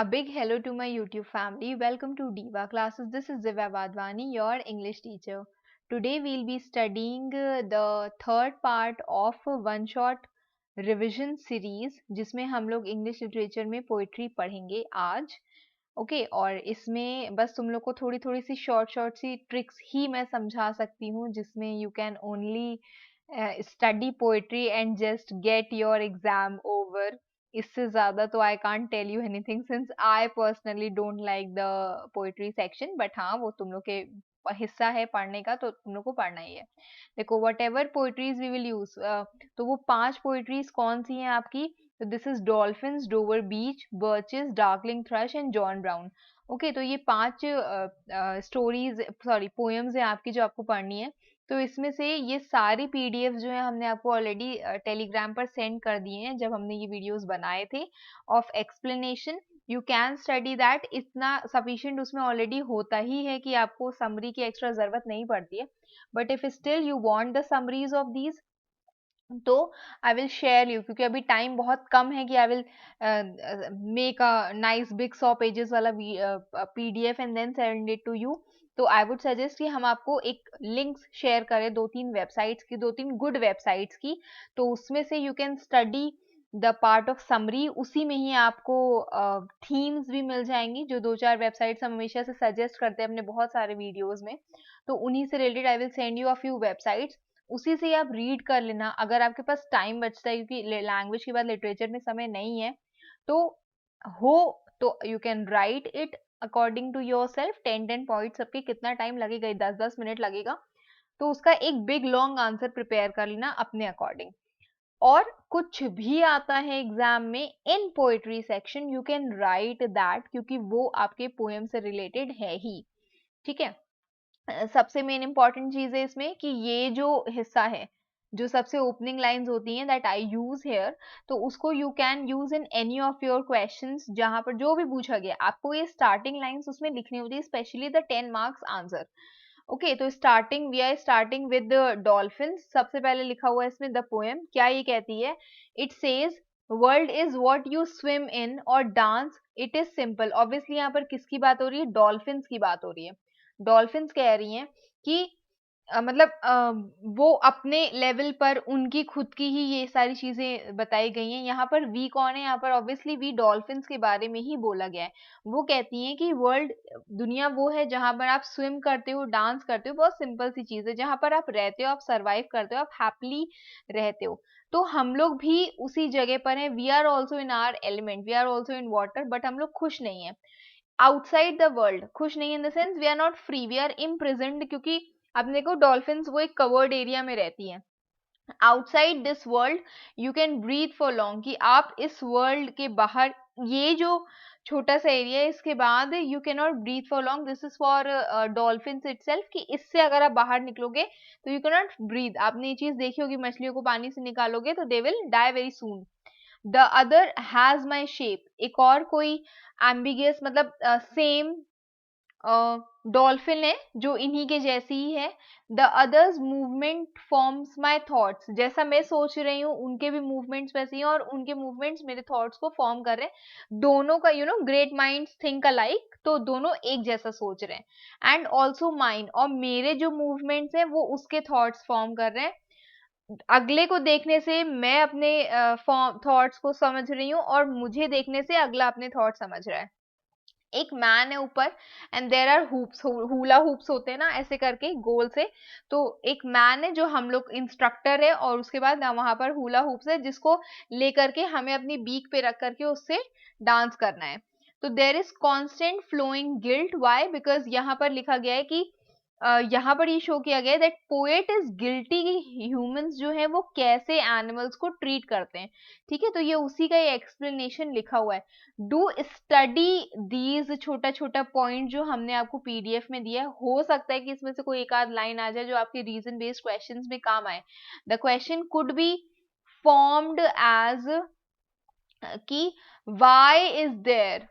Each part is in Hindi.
A big hello to my YouTube family. Welcome to Diva Classes. This is Divya Vadwani, your English teacher. Today we'll be studying the third part of one shot revision series जिसमें हम लोग इंग्लिश लिटरेचर में पोइट्री पढ़ेंगे आज. ओके और इसमें बस तुम लोग को थोड़ी थोड़ी सी शॉर्ट सी ट्रिक्स ही मैं समझा सकती हूँ जिसमें you can only study poetry and just get your exam over. इससे ज्यादा तो I can't tell you anything since I personally don't like the poetry section, but हाँ वो तुम लोग के हिस्सा है पढ़ने का तो तुम लोग को पढ़ना ही है. देखो whatever poetries we will use, तो वो 5 पोएट्रीज कौन सी हैं आपकी. तो this is dolphins, Dover beach, birches, darkling thrush and John Brown. Okay तो ये 5 स्टोरीज सॉरी पोएम्स हैं आपकी जो आपको पढ़नी है. तो इसमें से ये सारी पीडीएफ जो है हमने आपको ऑलरेडी टेलीग्राम पर सेंड कर दिए हैं जब हमने ये वीडियोस बनाए थे of explanation. You can study that. इतना सफिशिएंट उसमें ऑलरेडी होता ही है कि आपको समरी की एक्स्ट्रा जरूरत नहीं पड़ती है. But if still you want the summaries of these तो आई विल शेयर यू, क्योंकि अभी टाइम बहुत कम है कि I will make a nice big 100 pages वाला PDF and then send it to you. तो आई वुड सजेस्ट कि हम आपको एक लिंक्स शेयर करें 2-3 वेबसाइट्स की, 2-3 गुड वेबसाइट्स की. तो उसमें से you can study the part of summary. उसी में ही आपको थीम्स भी मिल जाएंगी जो 2-4 वेबसाइट्स हम हमेशा से सजेस्ट करते हैं अपने बहुत सारे वीडियोस में. तो उन्हीं से related I will send you a few websites. उसी से आप रीड कर लेना अगर आपके पास टाइम बचता है, क्योंकि लैंग्वेज के बाद लिटरेचर में समय नहीं है. तो हो तो you can write it according to yourself. 10 point सबके कितना टाइम लगेगा, 10-10 मिनट लगेगा. तो उसका एक बिग लॉन्ग आंसर प्रिपेयर कर लेना अपने अकॉर्डिंग. और कुछ भी आता है एग्जाम में in poetry section you can right that, क्योंकि वो आपके पोएम से रिलेटेड है ही. ठीक है. सबसे मेन इंपॉर्टेंट चीज है इसमें कि ये जो हिस्सा है, जो सबसे ओपनिंग लाइंस होती हैं दैट आई यूज हेयर, तो उसको you can use in any of your questions. जहां पर जो भी पूछा गया आपको ये स्टार्टिंग लाइंस उसमें लिखनी होती है, specially the 10 marks answer. Okay तो starting we are starting with dolphin. सबसे पहले लिखा हुआ है इसमें द पोएम. क्या ये कहती है. It says world is what you swim in or dance it is simple. Obviously यहाँ पर किसकी बात हो रही है, डॉल्फिन की बात हो रही है. डॉल्फिन्स कह रही हैं कि मतलब वो अपने लेवल पर उनकी खुद की ही ये सारी चीजें बताई गई हैं. यहाँ पर वी कौन है, यहाँ पर ऑब्वियसली वी डॉल्फिन्स के बारे में ही बोला गया है. वो कहती हैं कि वर्ल्ड दुनिया वो है जहां पर आप स्विम करते हो, डांस करते हो, बहुत सिंपल सी चीज है. जहां पर आप रहते हो, आप सरवाइव करते हो, आप हैप्पीली रहते हो. तो हम लोग भी उसी जगह पर हैं. We are also in our element, we are also in water, but हम लोग खुश नहीं है आउटसाइड द वर्ल्ड. खुश नहीं in the sense we are not free, we are imprisoned. क्योंकि अब देखो डॉल्फिन्स वो एक कवर्ड एरिया में रहती हैं. Outside this world you can breathe for long, कि आप इस वर्ल्ड के बाहर ये जो छोटा सा एरिया है इसके बाद you can not breathe for long. This is for dolphins itself, कि इससे अगर आप बाहर निकलोगे तो यू कैन नॉट ब्रीथ. आपने ये चीज देखी होगी, मछलियों को पानी से निकालोगे तो they will die very soon. The other has my shape. एक और कोई एम्बिगियस मतलब सेम डॉल्फिन है जो इन्हीं के जैसी ही है. The others movement forms my thoughts. जैसा मैं सोच रही हूँ उनके भी मूवमेंट्स वैसे ही हैं और उनके मूवमेंट्स मेरे थॉट्स को फॉर्म कर रहे हैं. दोनों का you know great minds think alike, तो दोनों एक जैसा सोच रहे हैं. एंड ऑल्सो माइंड, और मेरे जो मूवमेंट्स हैं वो उसके थॉट्स फॉर्म कर रहे हैं. अगले को देखने से मैं अपने थॉट्स को समझ रही हूँ और मुझे देखने से अगला अपने थॉट समझ रहा है. एक मैन है ऊपर and there are hoops, hula hoops होते हैं ना ऐसे करके गोल से. तो एक मैन है जो हम लोग इंस्ट्रक्टर है और उसके बाद वहां पर हुला हुप्स है जिसको लेकर के हमें अपनी बीक पे रख करके उससे डांस करना है. तो there is constant flowing guilt. Why, because यहाँ पर लिखा गया है कि यहाँ पर ये शो किया गया है दैट पोएट इज गिल्टी कि ह्यूमंस जो है वो कैसे एनिमल्स को ट्रीट करते हैं. ठीक है, तो ये उसी का ये एक्सप्लेनेशन लिखा हुआ है. डू स्टडी दीज छोटा छोटा पॉइंट जो हमने आपको पीडीएफ में दिया है. हो सकता है कि इसमें से कोई एक आध लाइन आ जाए जो आपके रीजन बेस्ड क्वेश्चंस में काम आए. The question could be formed as कि why is there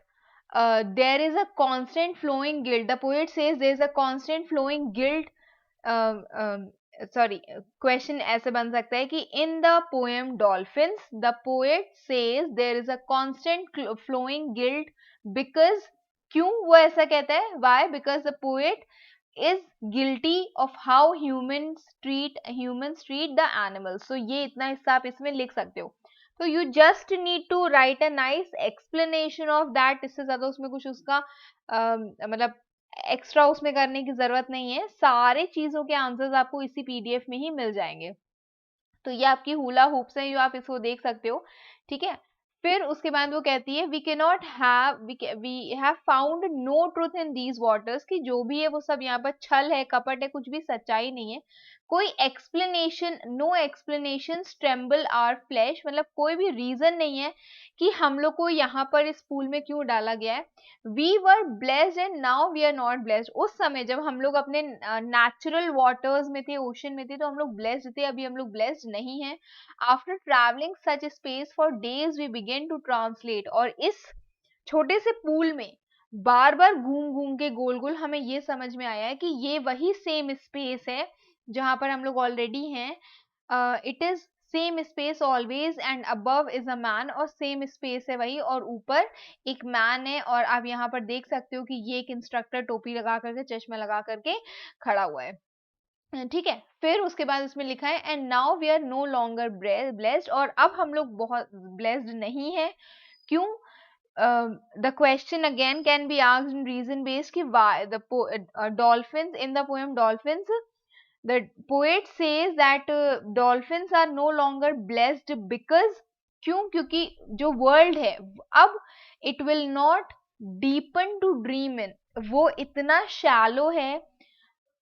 there is a constant flowing guilt. The poet says there is a constant flowing guilt uh, um, sorry, question ऐसे बन सकता है कि in the poem dolphins the poet says there is a constant flowing guilt because, क्यों वो ऐसा कहता है, why, because the poet is guilty of how humans treat the animals. So ये इतना हिस्सा आप इसमें लिख सकते हो. तो you just need to write a nice explanation of that. इससे ज्यादा उसमें कुछ उसका मतलब एक्स्ट्रा उसमें करने की जरूरत नहीं है. सारे चीजों के आंसर्स आपको इसी पीडीएफ में ही मिल जाएंगे. तो ये आपकी हुला हुप्स है, जो आप इसको देख सकते हो. ठीक है. फिर उसके बाद वो कहती है we cannot have we have found no truth in these waters, कि जो भी है वो सब यहाँ पर छल है, कपट है, कुछ भी सच्चाई नहीं है. कोई explanation, no explanation tremble our flesh, मतलब कोई भी रीजन नहीं है कि हम लोग को यहाँ पर इस पूल में क्यों डाला गया है. We were blessed and now we are not blessed. उस समय जब हम लोग अपने नेचुरल वाटर्स में थे, ओशन में थे, तो हम लोग ब्लेस्ड थे. अभी हम लोग ब्लेस्ड नहीं है. After travelling such space for days we begin to translate. और इस छोटे से पूल में बार बार घूम घूम के गोल गोल हमें ये समझ में आया है कि ये वही सेम स्पेस है जहां पर हम लोग ऑलरेडी हैं. It is same space always and above is a man. और सेम स्पेस है वही, और ऊपर एक मैन है. और आप यहाँ पर देख सकते हो कि ये एक इंस्ट्रक्टर टोपी लगा करके, चश्मा लगा करके खड़ा हुआ है. ठीक है. फिर उसके बाद उसमें लिखा है and now we are no longer blessed. और अब हम लोग बहुत ब्लेस्ड नहीं है. क्यों? The question again can be asked in reason based कि why the dolphins in the poem Dolphins, the poet says that dolphins are no longer blessed because, क्यों? क्योंकि जो वर्ल्ड है अब it will not deepen to dream in, वो इतना शैलो है.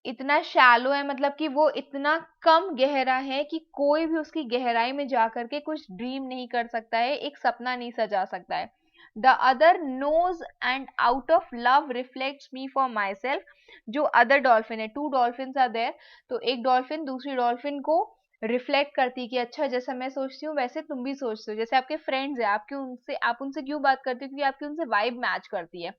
इतना शैलो है मतलब कि वो इतना कम गहरा है कि कोई भी उसकी गहराई में जाकर के कुछ ड्रीम नहीं कर सकता है, एक सपना नहीं सजा सकता है. The other knows and out of love reflects me for myself. जो अदर डॉल्फिन है, टू डॉल्फिन आर देयर, तो एक डॉल्फिन दूसरी डॉल्फिन को रिफ्लेक्ट करती है कि अच्छा जैसा मैं सोचती हूँ वैसे तुम भी सोचते हो. जैसे आपके फ्रेंड्स है, आप उनसे क्यों बात करते हो? क्योंकि आपकी उनसे वाइब मैच करती है.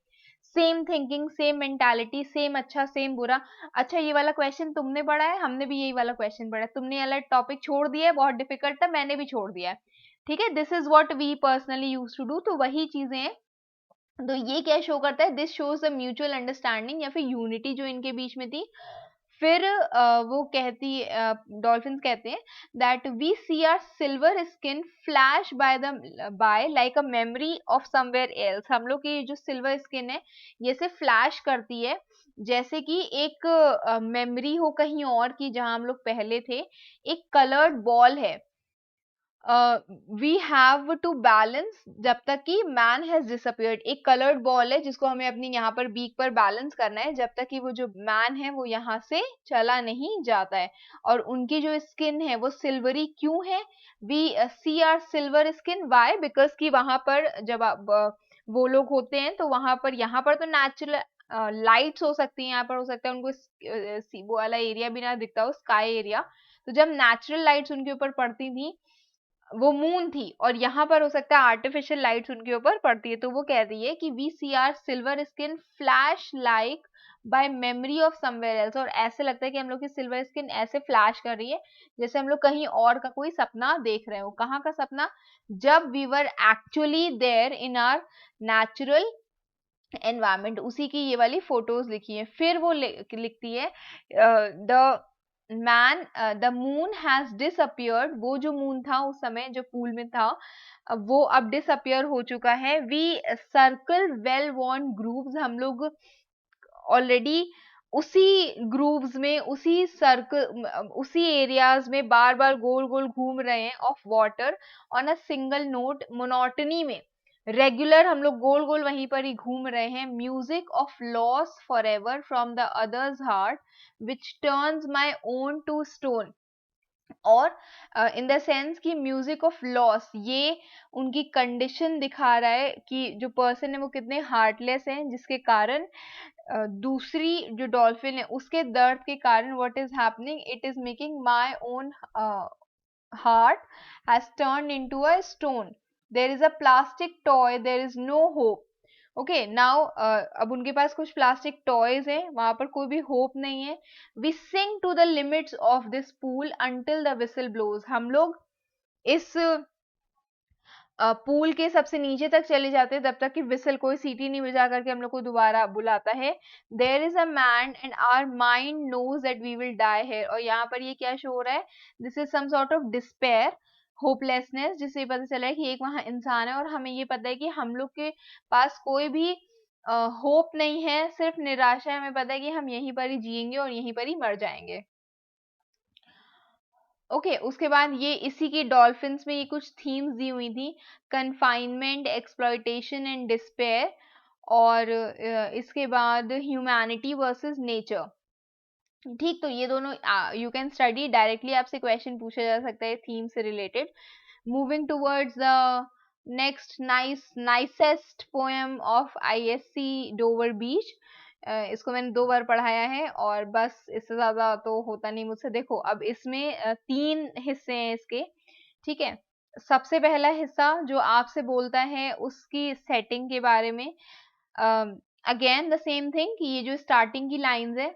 Same thinking, same mentality, same अच्छा सेम बुरा. अच्छा ये वाला क्वेश्चन तुमने पढ़ा है, हमने भी यही वाला क्वेश्चन पढ़ा है. तुमने ये वाला टॉपिक छोड़ दिया है, बहुत डिफिकल्ट था, मैंने भी छोड़ दिया है. ठीक है. This is what we personally use to do. तो वही चीजें हैं. तो ये क्या शो करता है? This shows the mutual understanding या फिर यूनिटी जो इनके बीच में थी. फिर वो कहती, डॉल्फिन्स कहते हैं that we see are silver skin flash by like a memory of somewhere else. हम लोग की जो सिल्वर स्किन है ये से फ्लैश करती है जैसे कि एक मेमोरी हो कहीं और की, जहां हम लोग पहले थे. एक कलर्ड बॉल है. वी हैव टू बैलेंस जब तक कि मैन हैज डिसअपियर्ड. एक कलर्ड बॉल है जिसको हमें अपनी यहाँ पर बीक पर बैलेंस करना है जब तक कि वो जो मैन है वो यहाँ से चला नहीं जाता है. और उनकी जो स्किन है वो सिल्वरी क्यों है? We see are silver skin. Why? Because कि वहां पर जब वो लोग होते हैं तो वहां पर, यहाँ पर तो नेचुरल लाइट्स हो सकती हैं, यहाँ पर हो सकता है उनको वो वाला एरिया भी ना दिखता हो, स्काई एरिया. तो जब नेचुरल लाइट्स उनके ऊपर पड़ती थी वो मून थी, और यहाँ पर हो सकता है आर्टिफिशियल लाइट्स उनके ऊपर पड़ती है. तो वो कह रही है कि we see are silver skin flash like by memory of somewhere else. और ऐसे लगता है कि हम लोग की सिल्वर स्किन ऐसे फ्लैश कर रही है जैसे हम लोग कहीं और का कोई सपना देख रहे हो. कहाँ का सपना? जब we were actually there in our natural environment. उसी की ये वाली फोटोज लिखी है. फिर वो लिखती है the man the moon has disappeared. वो जो मून था उस समय जो पूल में था, वो अब डिसअपियर हो चुका है. We circle well worn groups. हम लोग ऑलरेडी उसी ग्रुप्स में, उसी सर्कल, उसी एरियाज में बार बार गोल गोल घूम रहे हैं. Of water on a single note monotony में, रेगुलर हम लोग गोल गोल वहीं पर ही घूम रहे हैं. Music of loss forever from the others heart which turns my own to stone. और इन द सेंस कि म्यूजिक ऑफ लॉस, ये उनकी कंडीशन दिखा रहा है कि जो पर्सन है वो कितने हार्टलेस हैं, जिसके कारण दूसरी जो डॉल्फिन है उसके दर्द के कारण what is happening, it is making my own heart has turned into a stone. There is a plastic toy, there is no hope. Okay now अब उनके पास कुछ प्लास्टिक टॉयज हैं, वहां पर कोई भी होप नहीं है. We sink to the limits of this pool until the whistle blows. हम लोग इस पूल के सबसे नीचे तक चले जाते हैं, तब तक कि विसल, कोई सीटी नहीं बजा करके हम लोग को दोबारा बुलाता है. There is a man and our mind knows that we will die here. और यहाँ पर ये क्या शो हो रहा है? This is some sort of despair, hopelessness, जिससे पता चला है कि एक वहां इंसान है और हमें ये पता है कि हम लोग के पास कोई भी होप नहीं है, सिर्फ निराशा है. हमें पता है कि हम यहीं पर ही जिएंगे और यहीं पर ही मर जाएंगे. ओके उसके बाद ये इसी की डॉल्फिन्स में ये कुछ थीम्स दी हुई थी: कन्फाइनमेंट, एक्सप्लॉयटेशन एंड डिस्पेयर, और इसके बाद ह्यूमैनिटी वर्सेस नेचर. ठीक, तो ये दोनों यू कैन स्टडी डायरेक्टली, आपसे क्वेश्चन पूछा जा सकता है थीम से related. Moving towards the next nicest poem of ISC Dover beach. इसको मैंने 2 बार पढ़ाया है और बस, इससे ज्यादा तो होता नहीं मुझसे. देखो अब इसमें 3 हिस्से हैं इसके. ठीक है, सबसे पहला हिस्सा जो आपसे बोलता है उसकी सेटिंग के बारे में. अगेन द सेम थिंग कि ये जो स्टार्टिंग की लाइंस है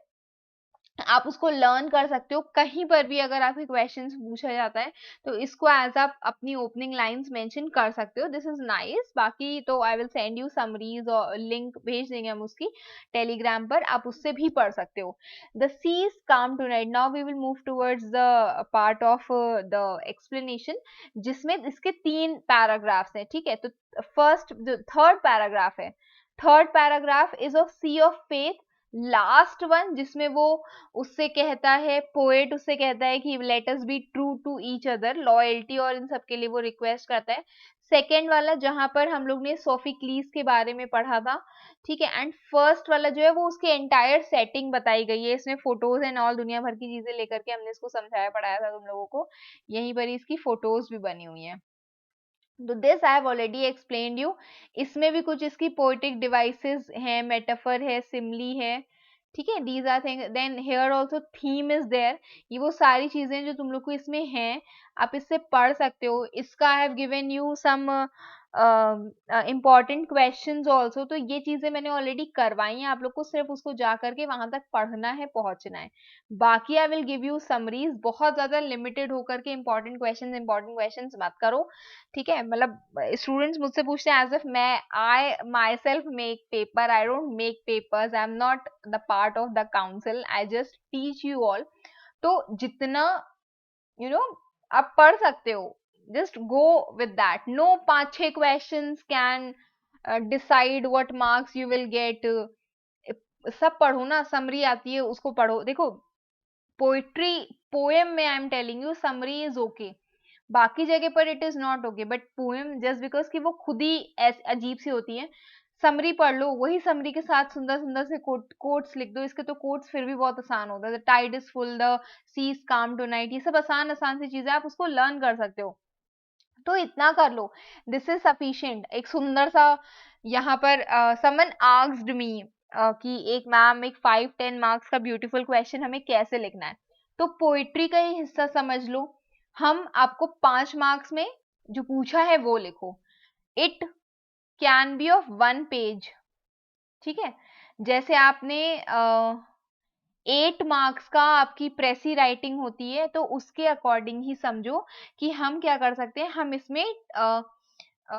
आप उसको लर्न कर सकते हो. कहीं पर भी अगर आपके क्वेश्चन पूछा जाता है तो इसको एज आप अपनी ओपनिंग लाइंस मेंशन कर सकते हो. This is nice. बाकी तो I will send you summaries और लिंक भेज देंगे हम उसकी टेलीग्राम पर, आप उससे भी पढ़ सकते हो. The sea's calm tonight. Now we will move towards the part of the explanation, जिसमें इसके 3 पैराग्राफ्स हैं. ठीक है, तो फर्स्ट जो थर्ड पैराग्राफ है, third paragraph is of sea of faith. Last one जिसमें वो उससे कहता है, पोएट उससे कहता है कि let us be true to each other, loyalty और इन सब के लिए वो रिक्वेस्ट करता है. सेकेंड वाला जहां पर हम लोग ने सोफिक्लीस के बारे में पढ़ा था. ठीक है, एंड फर्स्ट वाला जो है वो उसकी एंटायर सेटिंग बताई गई है. इसमें फोटोज एंड ऑल दुनिया भर की चीजें लेकर के हमने इसको समझाया पढ़ाया था तुम लोगों को. यहीं पर इसकी फोटोज भी बनी हुई है. तो this I have already explained you. इसमें भी कुछ इसकी पोएटिक डिवाइसेस हैं, मेटाफर है, सिमली है. ठीक है, these are thing. Then here also theme is there. ये वो सारी चीजें जो तुम लोग को इसमें हैं, आप इससे पढ़ सकते हो. इसका I have given you some important questions also. तो ये चीजें मैंने ऑलरेडी करवाई हैं, आप लोग को सिर्फ उसको जा करके वहां तक पढ़ना है, पहुंचना है. बाकी I will give you summaries. बहुत ज्यादा लिमिटेड होकर के इंपॉर्टेंट क्वेश्चंस मत करो. ठीक है, मतलब स्टूडेंट्स मुझसे पूछते हैं एज इफ मैं I myself make paper. I don't make papers, I am not the part of the council, I just teach you all. तो जितना यू नो आप पढ़ सकते हो, just go with that. No 5-6 questions can decide what marks you will get. सब पढ़ो ना, समरी आती है उसको पढ़ो. देखो पोइट्री, पोएम में I am telling you summary is okay, बाकी जगह पर it is not okay, but poem just because कि वो खुद ही अजीब सी होती है. समरी पढ़ लो, वही समरी के साथ सुंदर सुंदर से कोट्स लिख दो. इसके तो कोट्स फिर भी बहुत आसान होता है. The tide is full, the sea is calm tonight, ये सब आसान आसान सी चीजें, आप उसको लर्न कर सकते हो. तो इतना कर लो, दिस इज सफिशिएंट. एक सुंदर सा यहाँ पर समन आस्क्ड मी कि एक मैम एक 5-10 मार्क्स का ब्यूटीफुल क्वेश्चन हमें कैसे लिखना है. तो पोइट्री का ही हिस्सा समझ लो. हम आपको 5 मार्क्स में जो पूछा है वो लिखो. It can be of 1 page. ठीक है, जैसे आपने 8 मार्क्स का आपकी प्रेसी राइटिंग होती है, तो उसके अकॉर्डिंग ही समझो कि हम क्या कर सकते हैं. हम इसमें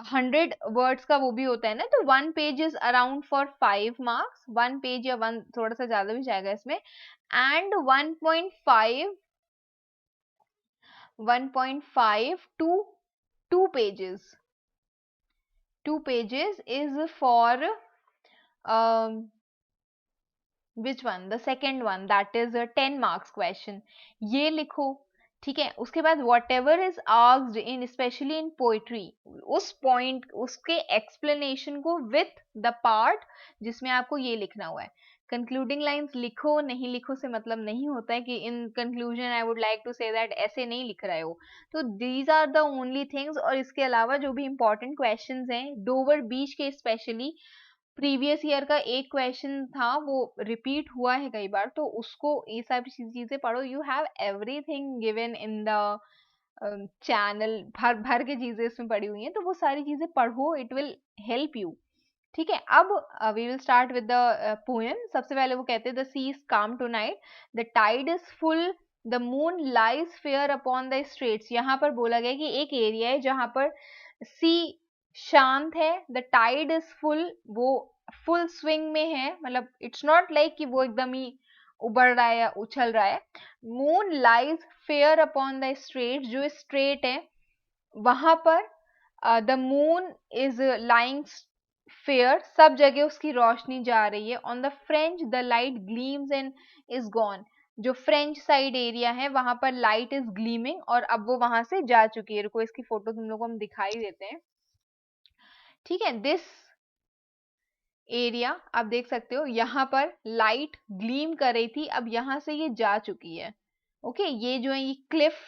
100 वर्ड्स का वो भी होता है ना, तो 1 page is around for 5 marks. 1 page या 1 थोड़ा सा ज्यादा भी जाएगा इसमें. And 1.5 to 2 pages. 2 pages is for which one? The second one, that is a 10 marks question. ये लिखो. ठीक है, उसके बाद whatever is asked in, especially in poetry, उस point उसके explanation को with the part जिसमें आपको ये लिखना हुआ है. कंक्लूडिंग लाइंस लिखो, नहीं लिखो से मतलब नहीं होता है कि in conclusion I would like to say that ऐसे नहीं लिख रहे हो. तो these are the only things. और इसके अलावा जो भी इंपॉर्टेंट क्वेश्चंस हैं डोवर बीच के, स्पेशली प्रीवियस ईयर का एक क्वेश्चन था वो रिपीट हुआ है कई बार, तो उसको ये सारी चीजें पढ़ो. You have everything given in the channel, भर भर के चीजें इसमें पड़ी हुई हैं, तो वो सारी चीजें पढ़ो. It will help you. ठीक है, अब we will start with the poem. सबसे पहले वो कहते हैं the sea is calm tonight, the tide is full, the moon lies fair upon the straits. यहाँ पर बोला गया कि एक एरिया है जहां पर सी शांत है, द टाइड इज फुल, वो फुल स्विंग में है, मतलब इट्स नॉट लाइक कि वो एकदम ही उबड़ रहा है या उछल रहा है। Moon lies fair upon the straight, जो स्ट्रेट है वहां पर the moon is lying fair, सब जगह उसकी रोशनी जा रही है। On the French the light gleams and is gone, जो फ्रेंच साइड एरिया है वहां पर लाइट इज ग्लीमिंग और अब वो वहां से जा चुकी है। रुको इसकी फोटो तुम लोग को हम दिखाई देते हैं। ठीक है, दिस एरिया आप देख सकते हो, यहाँ पर लाइट ग्लीम कर रही थी, अब यहाँ से ये जा चुकी है। ओके, ये जो है ये क्लिफ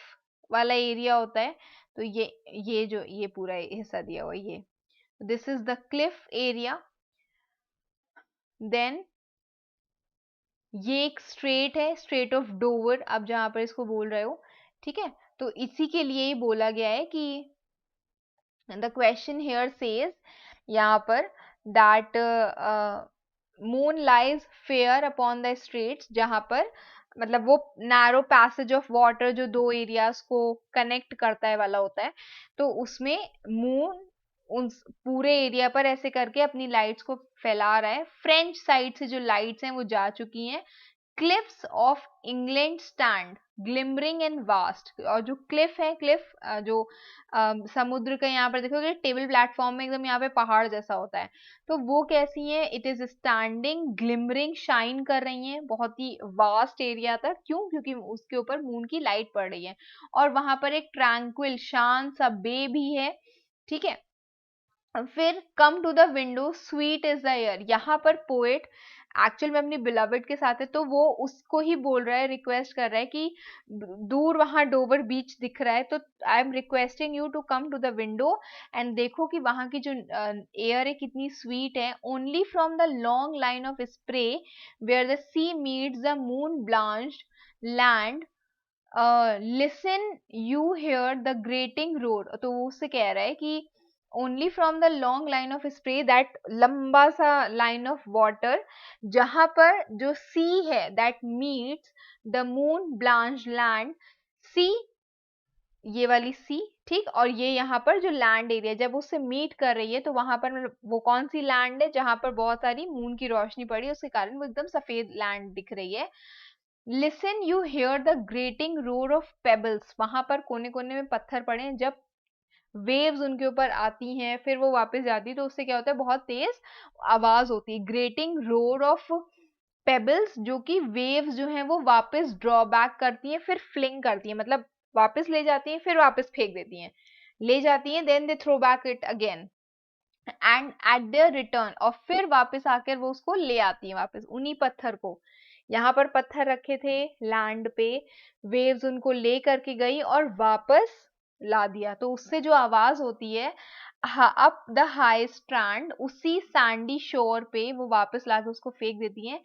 वाला एरिया होता है, तो ये जो ये पूरा हिस्सा दिया हुआ ये, this is the cliff area. Then ये एक स्ट्रेट है, स्ट्रेट ऑफ डोवर, आप जहां पर इसको बोल रहे हो। ठीक है, तो इसी के लिए ही बोला गया है कि द क्वेश्चन हियर सेज यहाँ पर that moon lies fair upon the straits, जहां पर मतलब वो नैरो पैसेज ऑफ वाटर जो दो एरियाज को कनेक्ट करता है वाला होता है, तो उसमें मून उन पूरे एरिया पर ऐसे करके अपनी लाइट्स को फैला रहा है। फ्रेंच साइड से जो लाइट्स हैं वो जा चुकी हैं। Cliffs of England stand glimmering and vast, और जो क्लिफ है, क्लिफ जो समुद्र का यहाँ पर देखोगे टेबल प्लेटफॉर्म में एकदम यहाँ पे पहाड़ जैसा होता है, तो वो कैसी है, it is standing glimmering, shine कर रही हैं बहुत ही वास्ट एरिया तक। क्यों? क्योंकि उसके ऊपर मून की लाइट पड़ रही है और वहां पर एक ट्रैंक्विल शांत सा बे भी है। ठीक है, फिर come to the window sweet is the air, यहाँ पर पोएट एक्चुअल में अपनी बिलवेड के साथ है, तो वो उसको ही बोल रहा है, रिक्वेस्ट कर रहा है कि दूर वहां डोवर बीच दिख रहा है, तो I am requesting you to come to the window and देखो कि वहां की जो एयर है कितनी स्वीट है। Only from the long line of spray where the sea meets the moon blanched land, listen you hear the grating roar. तो वो उससे कह रहा है कि only from the long line of spray, that लंबा सा लाइन ऑफ वाटर जहां पर जो सी है that meets the moon blanch land, sea ये वाली सी, ठीक, और ये यहाँ पर जो लैंड एरिया जब उससे मीट कर रही है, तो वहां पर मतलब वो कौन सी लैंड है जहां पर बहुत सारी मून की रोशनी पड़ी, उसके कारण वो एकदम सफेद लैंड दिख रही है। Listen you hear the grating roar of pebbles, वहां पर कोने कोने में पत्थर पड़े हैं, जब वेव्स उनके ऊपर आती हैं फिर वो वापस जाती है, तो उससे क्या होता है, बहुत तेज आवाज होती है। ग्रेटिंग रोर ऑफ पेबल्स, जो कि वेव्स जो हैं वो वापस ड्रॉ बैक करती हैं, फिर फ्लिंग करती हैं, मतलब वापस ले जाती हैं फिर वापस फेंक देती हैं, ले जाती हैं, then they throw back it again and at their return, और फिर वापस आकर वो उसको ले आती हैं वापस उन्हीं पत्थर को। यहाँ पर पत्थर रखे थे लैंड पे, वेव्स उनको ले करके गई और वापस ला दिया, तो उससे जो आवाज होती है अप द हाई स्ट्रैंड, उसी सैंडी शोर पे वो वापस लाके उसको फेंक देती हैं।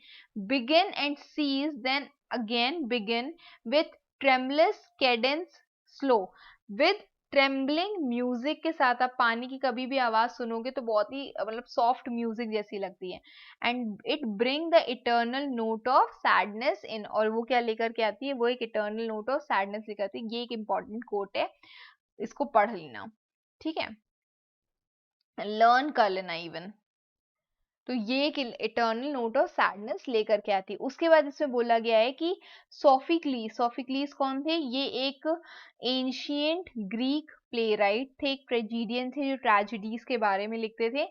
Begin and cease then again begin with tremulous cadence slow, with trembling music के साथ। आप पानी की कभी भी आवाज सुनोगे तो बहुत ही मतलब सॉफ्ट म्यूजिक जैसी लगती है। And it bring the eternal note of sadness in, और वो क्या लेकर के आती है, वो एक इटर्नल नोट ऑफ सैडनेस लेकर आती है। ये एक इंपॉर्टेंट कोट है, इसको पढ़ लेना। ठीक है, लर्न कर लेना इवन, तो ये एक इटर्नल नोट ऑफ सैडनेस लेकर के आती है। उसके बाद इसमें बोला गया है कि सोफिक्लीस, सोफिक्लीस कौन थे, ये एक एंशियंट ग्रीक प्ले राइट थे, एक ट्रेजिडियन थे जो ट्रेजिडीज के बारे में लिखते थे।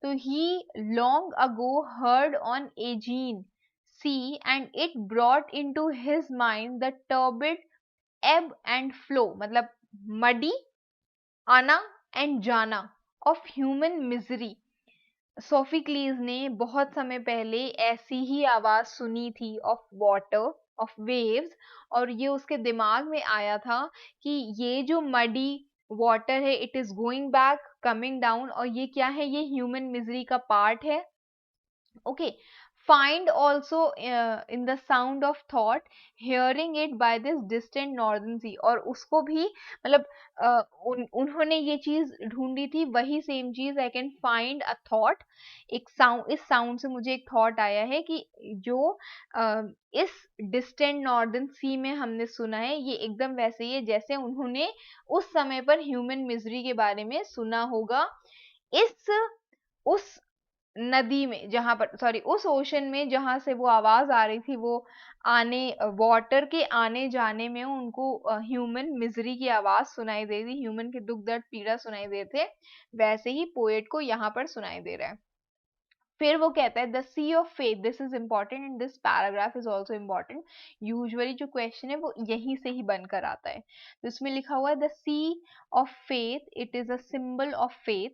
तो he long ago heard on Aegean sea and it brought into his mind the turbid ebb and flow, मतलब मडी आना एंड जाना ऑफ ह्यूमन मिजरी। सोफिक्लीज ने बहुत समय पहले ऐसी ही आवाज सुनी थी ऑफ वाटर, ऑफ वेव्स, और ये उसके दिमाग में आया था कि ये जो मडी वाटर है it is going back coming down, और ये क्या है, ये ह्यूमन मिजरी का पार्ट है। Okay, find also in the sound of thought, hearing it by this distant northern sea. और उसको भी मतलब उन्होंने ये चीज ढूंढी थी, वही सेम चीज I can find a thought, एक साउंड, इस साउंड से मुझे एक थॉट आया है कि जो इस डिस्टेंट नॉर्दर्न सी में हमने सुना है, ये एकदम वैसे ही है जैसे उन्होंने उस समय पर ह्यूमन मिजरी के बारे में सुना होगा, इस उस नदी में जहां पर, सॉरी उस ओशन में जहां से वो आवाज आ रही थी, वो आने, वाटर के आने जाने में उनको ह्यूमन मिजरी की आवाज सुनाई दे रही, ह्यूमन के दुख दर्द पीड़ा सुनाई दे थे, वैसे ही पोएट को यहाँ पर सुनाई दे रहा है। फिर वो कहता है the sea of faith, this is important and this paragraph is also important, usually जो क्वेश्चन है वो यहीं से ही बनकर आता है। तो इसमें लिखा हुआ है the sea of faith, it is a symbol of faith,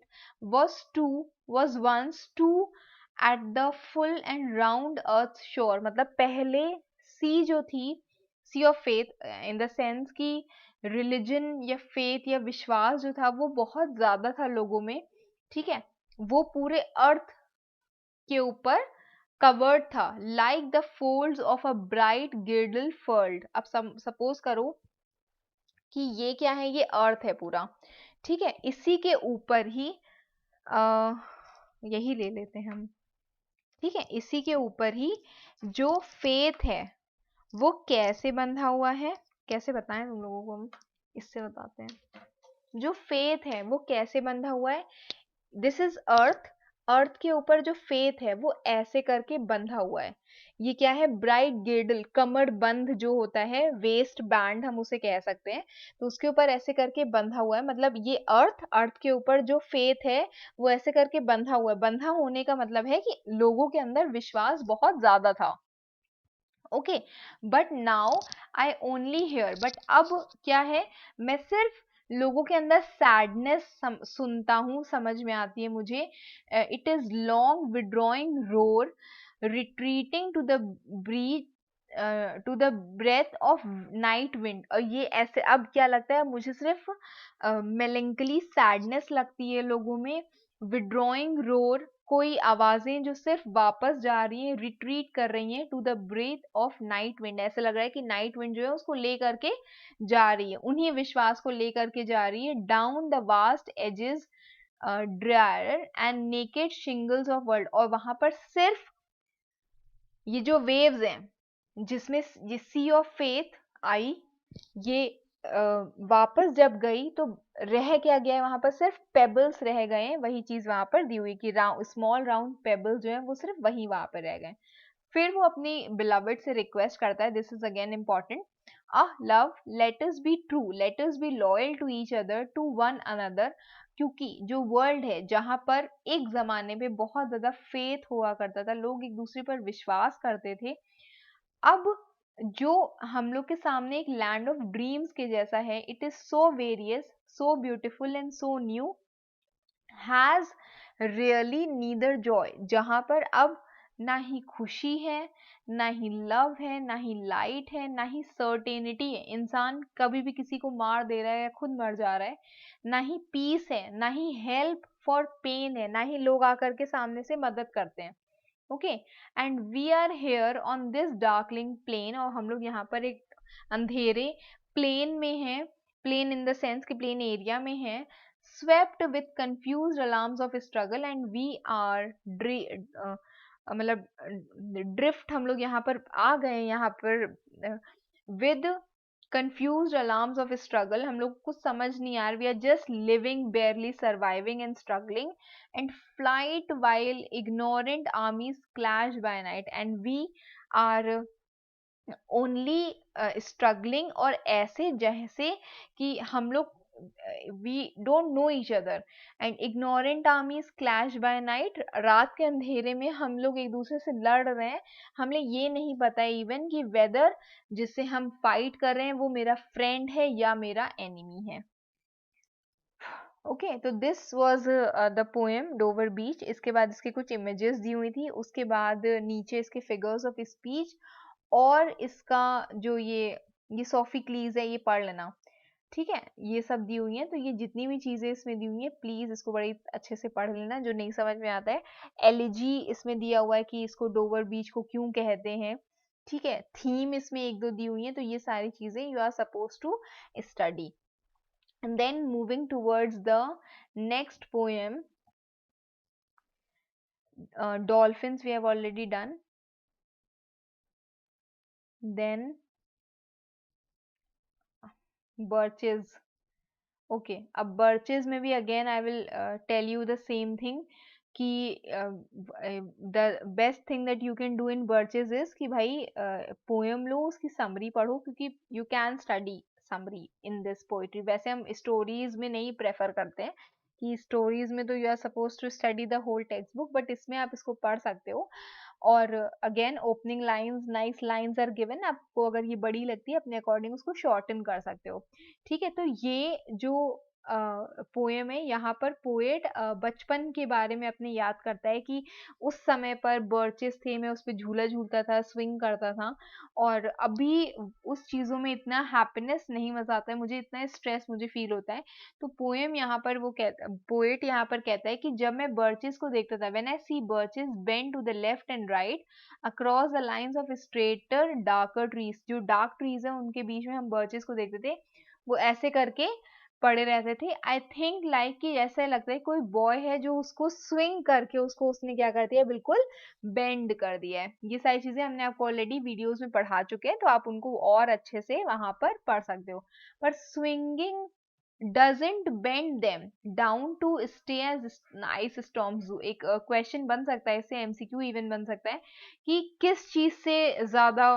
was once two at the full and round earth shore, मतलब पहले सी जो थी, sea of faith in the sense कि रिलीजन या फेथ या विश्वास जो था वो बहुत ज्यादा था लोगों में, ठीक है, वो पूरे अर्थ के ऊपर कवर्ड था, like the folds of a bright girdle furled. अब सपोज करो कि ये क्या है, ये अर्थ है पूरा, ठीक है, इसी के ऊपर ही यही ले लेते हैं हम, ठीक है, इसी के ऊपर ही जो फेथ है वो कैसे बंधा हुआ है, कैसे बताएं तुम लोगों को हम, इससे बताते हैं। जो फेथ है वो कैसे बंधा हुआ है, दिस इज अर्थ, अर्थ के ऊपर जो फेथ है वो ऐसे करके बंधा हुआ है। ये क्या है, ब्राइट गिर्डल, कमर बंध जो होता है, वेस्ट बैंड हम उसे कह सकते हैं, तो उसके ऊपर ऐसे करके बंधा हुआ है, मतलब ये अर्थ, अर्थ के ऊपर जो फेथ है वो ऐसे करके बंधा हुआ है। बंधा होने का मतलब है कि लोगों के अंदर विश्वास बहुत ज्यादा था, okay, but now I only here, but अब क्या है, मैं सिर्फ लोगों के अंदर सैडनेस सुनता हूँ, समझ में आती है मुझे, it is long withdrawing roar, retreating to the breath, to the breath of night wind. और ये ऐसे अब क्या लगता है मुझे, सिर्फ मेलेंकली सैडनेस लगती है लोगों में, विड्रॉइंग रोर, कोई आवाजें जो सिर्फ वापस जा रही हैं, रिट्रीट कर रही हैं, to the breath of night wind, ऐसे लग रहा है कि नाइट विंड जो है उसको लेकर के जा रही है, उन्हीं विश्वास को लेकर के जा रही है, down the vast edges drear and naked shingles of world. और वहां पर सिर्फ ये जो वेव्स हैं जिसमें ये सी ऑफ फेथ आई, ये वापस जब गई तो रह क्या गया है वहां पर, सिर्फ पेबल्स रह गए हैं, वही चीज वहां पर दी हुई कि स्मॉल राउंड पेबल्स जो है वो सिर्फ वही वहां पर रह गए। फिर वो अपनी बिलवड से रिक्वेस्ट करता है, this is again important, love, let us be true, let us be loyal to each other, to one another, क्योंकि जो वर्ल्ड है जहां पर एक जमाने पे बहुत ज्यादा फेथ हुआ करता था, लोग एक दूसरे पर विश्वास करते थे, अब जो हम लोग के सामने एक लैंड ऑफ ड्रीम्स के जैसा है, it is so various, so beautiful and so new, has really neither Joy, जहां पर अब ना ही खुशी है, ना ही लव है, ना ही लाइट है, ना ही सर्टेनिटी है, इंसान कभी भी किसी को मार दे रहा है या खुद मर जा रहा है, ना ही पीस है, ना ही हेल्प फॉर पेन है, ना ही लोग आकर के सामने से मदद करते हैं, okay, and we are here on this darkling plain, और हम लोग यहाँ पर एक अंधेरे प्लेन में हैं, प्लेन इन द सेंस कि प्लेन एरिया में है, swept with confused alarms of struggle, and we are मतलब ड्रिफ्ट, हम लोग यहाँ पर आ गए, यहाँ पर with confused alarms of struggle, हम लोग कुछ समझ नहीं आ रहा, we are just living, barely surviving and struggling, and flight while ignorant armies clash by night, and we are only struggling, और ऐसे जैसे कि हम लोग we don't know each other, and ignorant armies clash by night, रात के अंधेरे में हम लोग एक दूसरे से लड़ रहे हैं, हमें ये नहीं पता इवन कि वेदर जिससे हम फाइट कर रहे हैं वो मेरा फ्रेंड है या मेरा एनिमी है, ओके। तो this was the poem Dover beach. इसके बाद इसके कुछ इमेजेस दी हुई थी, उसके बाद नीचे इसके फिगर्स ऑफ स्पीच, और इसका जो ये सोफिक्लीज है ये पढ़ लेना, ठीक है, ये सब दी हुई हैं। तो ये जितनी भी चीजें इसमें दी हुई हैं प्लीज इसको बड़ी अच्छे से पढ़ लेना, जो नहीं समझ में आता है। एलिजी इसमें दिया हुआ है कि इसको डोवर बीच को क्यों कहते हैं, ठीक है। थीम इसमें एक दो दी हुई हैं, तो ये सारी चीजें you are suppose to study. And then moving towards the next poem, dolphins we have already done. Then birches. Okay, अब बर्चेज में भी again I will tell you the same thing कि the best thing that you can do in birches is कि भाई पोएम लो, उसकी समरी पढ़ो, क्योंकि you can study summary in this poetry. वैसे हम स्टोरीज में नहीं प्रेफर करते हैं कि स्टोरीज में तो you are suppose to study the whole text book, but इसमें आप इसको पढ़ सकते हो। और again opening lines, nice lines are given, आपको अगर ये बड़ी लगती है अपने अकॉर्डिंग उसको शॉर्टन कर सकते हो, ठीक है। तो ये जो पोएम है, यहाँ पर पोएट बचपन के बारे में अपने याद करता है कि उस समय पर बर्चेस थे, मैं उस पर झूला झूलता था, स्विंग करता था, और अभी उस चीज़ों में इतना हैप्पीनेस नहीं, मजा आता है मुझे, इतना स्ट्रेस मुझे फील होता है। तो पोएम यहाँ पर वो कहता, पोएट यहाँ पर कहता है कि जब मैं बर्चेस को देखता था, when I see birches bend to the left and right across the lines of straighter darker trees, जो डार्क ट्रीज है उनके बीच में हम बर्चेस को देखते थे, वो ऐसे करके पड़े रहते थे। आई थिंक लाइक कि ऐसा लगता है कोई बॉय है जो उसको स्विंग करके उसको उसने क्या कर दिया, बिल्कुल बेंड कर दिया है। ये सारी चीजें हमने आपको ऑलरेडी वीडियोस में पढ़ा चुके हैं, तो आप उनको और अच्छे से वहां पर पढ़ सकते हो। पर swinging doesn't bend them down to stay as nice storms do। एक क्वेश्चन बन सकता है इससे, एमसीक्यू इवन बन सकता है कि किस चीज से ज्यादा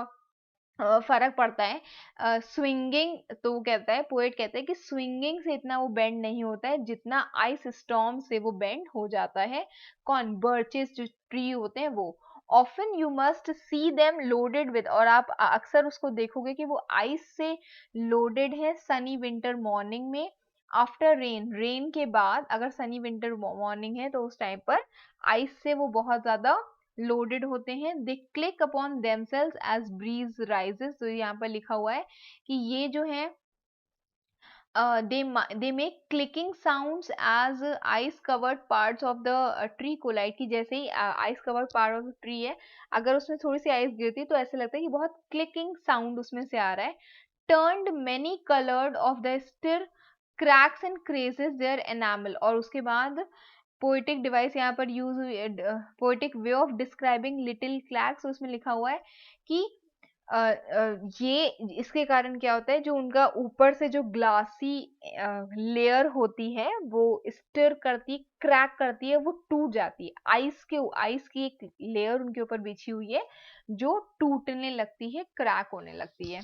फर्क पड़ता है स्विंगिंग। तो वो कहता है, पोएट कहता है कि स्विंगिंग से इतना वो बेंड नहीं होता है जितना आइस स्टॉर्म से वो बेंड हो जाता है। कौन? बर्चेस जो ट्री होते हैं वो। Often you must see them loaded with, और आप अक्सर उसको देखोगे कि वो आइस से लोडेड है सनी विंटर मॉर्निंग में। आफ्टर रेन, रेन के बाद अगर सनी विंटर मॉर्निंग है तो उस टाइम पर आइस से वो बहुत ज्यादा लोडेड होते हैं। They click upon themselves as breeze rises, तो यहाँ पर लिखा हुआ है कि ये जो है they make clicking sounds as ice covered parts of the tree collide, कि जैसे ही ice covered part of the tree है, अगर उसमें थोड़ी सी आइस गिरती है तो ऐसे लगता है कि बहुत क्लिकिंग साउंड उसमें से आ रहा है। turned many colored of the stir cracks and creases their enamel, और उसके बाद पोएटिक डिवाइस यहाँ पर यूज हुई है, poetic way of describing little clacks, उसमें लिखा हुआ है कि ये इसके कारण क्या होता है, जो उनका ऊपर से जो ग्लासी लेयर होती है वो स्टिर करती, क्रैक करती है, वो टूट जाती है। आइस की एक लेयर उनके ऊपर बिछी हुई है जो टूटने लगती है, क्रैक होने लगती है।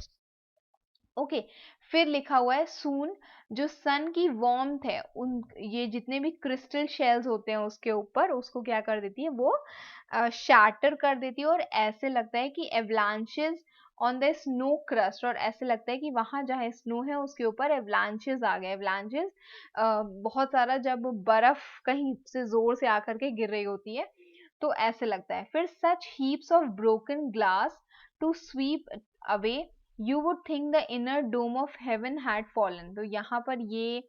ओके फिर लिखा हुआ है सून, जो सन की वार्मथ है, उन ये जितने भी क्रिस्टल शेल्स होते हैं उसके ऊपर, उसको क्या कर देती है, वो शैटर कर देती है, और ऐसे लगता है कि avalanches on the snow crust, और ऐसे लगता है कि वहां जहाँ स्नो है उसके ऊपर एवलांचेस आ गए। एवलांचेस बहुत सारा जब बर्फ कहीं से जोर से आकर के गिर रही होती है तो ऐसे लगता है। फिर such heaps of broken glass to sweep away you would think the inner dome of heaven had fallen, तो यहाँ पर ये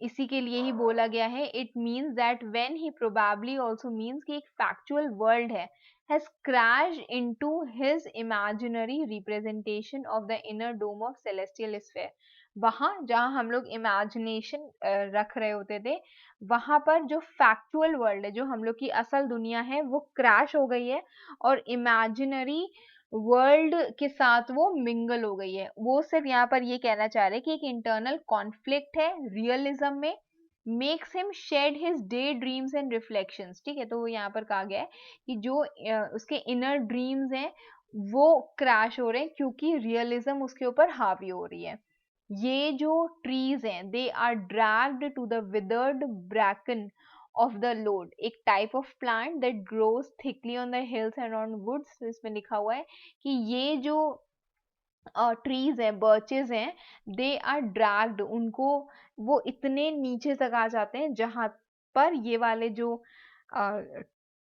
इसी के लिए ही बोला गया है। It means that when he probably also means कि एक फैक्चुअल वर्ल्ड है has crashed into his imaginary representation of the inner dome of celestial sphere. वहां जहां हम लोग इमेजिनेशन रख रहे होते थे, वहां पर जो फैक्चुअल वर्ल्ड है, जो हम लोग की असल दुनिया है, वो क्रैश हो गई है और इमेजिनरी वर्ल्ड के साथ वो मिंगल हो गई है। वो सिर्फ यहाँ पर ये कहना चाह रहे हैं कि एक इंटरनल कॉन्फ्लिक्ट है रियलिज्म में, makes him shed his daydreams and reflections. ठीक है, तो वो यहाँ पर कहा गया है कि जो उसके इनर ड्रीम्स हैं वो क्रैश हो रहे हैं क्योंकि रियलिज्म उसके ऊपर हावी हो रही है। ये जो ट्रीज हैं, they are dragged to the withered bracken of the lode, एक type of plant that grows thickly on the hills and on woods। तो इसमें लिखा हुआ है कि ये जो ट्रीज हैं, बर्चेस हैं, दे आर ड्रैग्ड, उनको वो इतने नीचे तक आ जाते हैं जहां पर ये वाले जो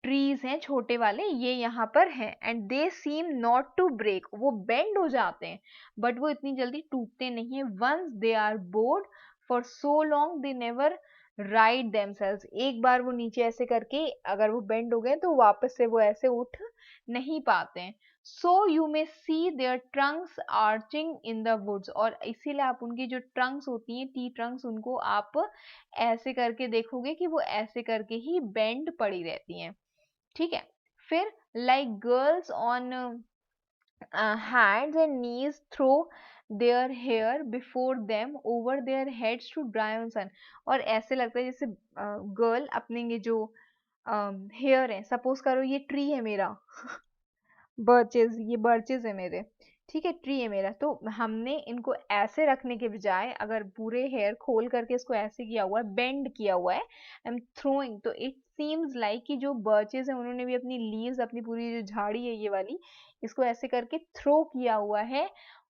ट्रीज हैं छोटे वाले, ये यहाँ पर हैं, and they seem not to break, वो बेंड हो जाते हैं बट वो इतनी जल्दी टूटते नहीं है। Once they are bowed for so long they never right themselves, एक बार वो नीचे ऐसे करके अगर वो बेंड हो गए तो वापस से वो ऐसे उठ नहीं पाते हैं। So you may see their trunks arching in the woods, और इसीलिए आप उनकी जो ट्रंक्स होती हैं, टी ट्रंक्स, उनको आप ऐसे करके देखोगे कि वो ऐसे करके ही बेंड पड़ी रहती हैं। ठीक है, फिर like girls on hands and knees throw their hair before them over their heads to dry on sun, और ऐसे लगता है जैसे गर्ल अपने ये जो हेयर है, सपोज करो ये ट्री है मेरा बर्चेस, ये बर्चेस है मेरे, ठीक है, ट्री है मेरा, तो हमने इनको ऐसे रखने के बजाय अगर पूरे हेयर खोल करके इसको ऐसे किया हुआ है, बेंड किया हुआ है, आई एम थ्रोइंग, तो इट सीम्स लाइक कि जो बर्चेस है उन्होंने भी अपनी लीव्स, अपनी पूरी जो झाड़ी है ये वाली, इसको ऐसे करके थ्रो किया हुआ है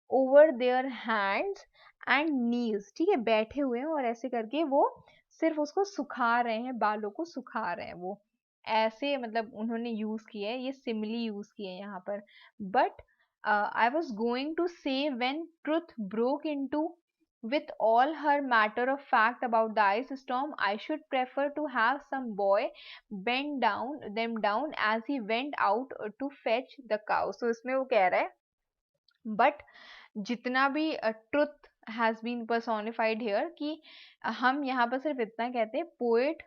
ओवर देयर हैंड्स एंड नीज, ठीक है, बैठे हुए हैं और ऐसे करके वो सिर्फ उसको सुखा रहे हैं, बालों को सुखा रहे हैं, वो ऐसे मतलब उन्होंने यूज किया है, ये सिमिली यूज किया है यहाँ पर। But I was going to say when truth broke into with all her matter of fact about the ice storm, I should prefer to have some boy bend down them down as he went out to fetch the cows। तो इसमें वो कह रहा है बट जितना भी truth has been personified here, कि हम यहाँ पर सिर्फ इतना कहते हैं, पोएट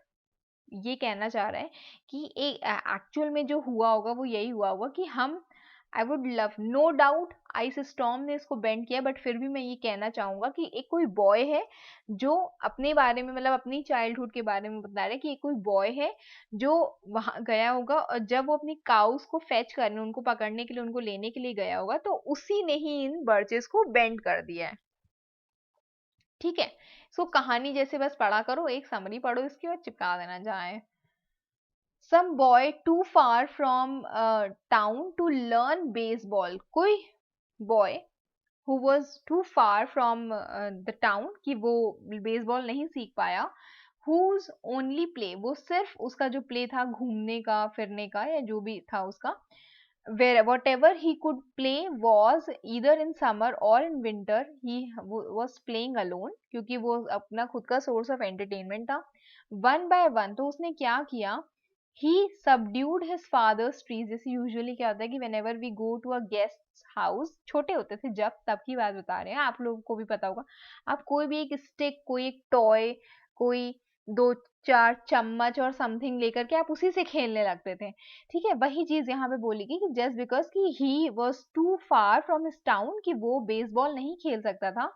ये कहना चाह रहा है कि एक एक्चुअल में जो हुआ होगा वो यही हुआ होगा कि हम, I would love, no doubt ice storm ने इसको बेंड किया, बट फिर भी मैं ये कहना चाहूंगा कि एक कोई बॉय है जो अपने बारे में, मतलब अपनी चाइल्डहुड के बारे में बता रहा है कि एक कोई बॉय है जो वहां गया होगा और जब वो अपनी काउस को फेच करने, उनको पकड़ने के लिए, उनको लेने के लिए गया होगा, तो उसी ने ही इन बर्चेस को बेंड कर दिया है। ठीक है, सो कहानी जैसे बस पढ़ा करो, एक समरी पढ़ो इसकी और चिपका देना जाए। Some boy too far from town to learn baseball, कोई boy who was too far from the town कि वो बेसबॉल नहीं सीख पाया, whose only play, वो सिर्फ उसका जो प्ले था घूमने का, फिरने का, या जो भी था उसका, where whatever he could play was either in summer or in winter, he was playing alone, क्योंकि वो अपना खुद का सोर्स ऑफ एंटरटेनमेंट था। वन बाय वन, तो उसने क्या किया, he subdued his father's trees, जैसे यूजुअली क्या होता है कि whenever we go to a guest's house, छोटे होते थे जब, तब की बात बता रहे हैं, आप लोगों को भी पता होगा, आप कोई भी एक स्टिक, कोई एक टॉय, कोई दो चार चम्मच और समथिंग लेकर के आप उसी से खेलने लगते थे। ठीक है, वही चीज यहाँ पे बोली गई कि जस्ट बिकॉज कि he was too far from his town, कि वो बेसबॉल नहीं खेल सकता था,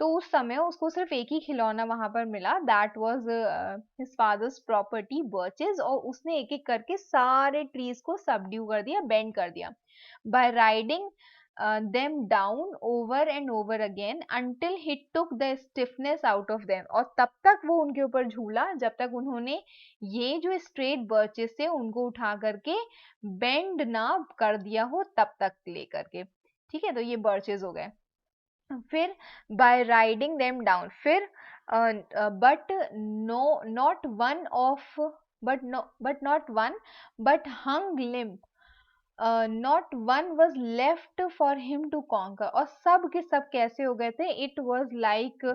तो उस समय उसको सिर्फ एक ही खिलौना वहां पर मिला, that was his father's property birches, और उसने एक एक करके सारे ट्रीज को सबड्यू कर दिया, बेंड कर दिया, by riding them down over and over again until he took the stiffness out of them, और तब तक वो उनके ऊपर झूला जब तक उन्होंने ये जो स्ट्रेट बर्चेस थे उनको उठा करके बेंड ना कर दिया हो, तब तक लेकर के। ठीक है, तो ये बर्चेस हो गए। फिर बाय राइडिंग देम डाउन, फिर but no not one of, but not one but hung limp, not one was left for him to conquer, और सब के सब कैसे हो गए थे, इट वॉज लाइक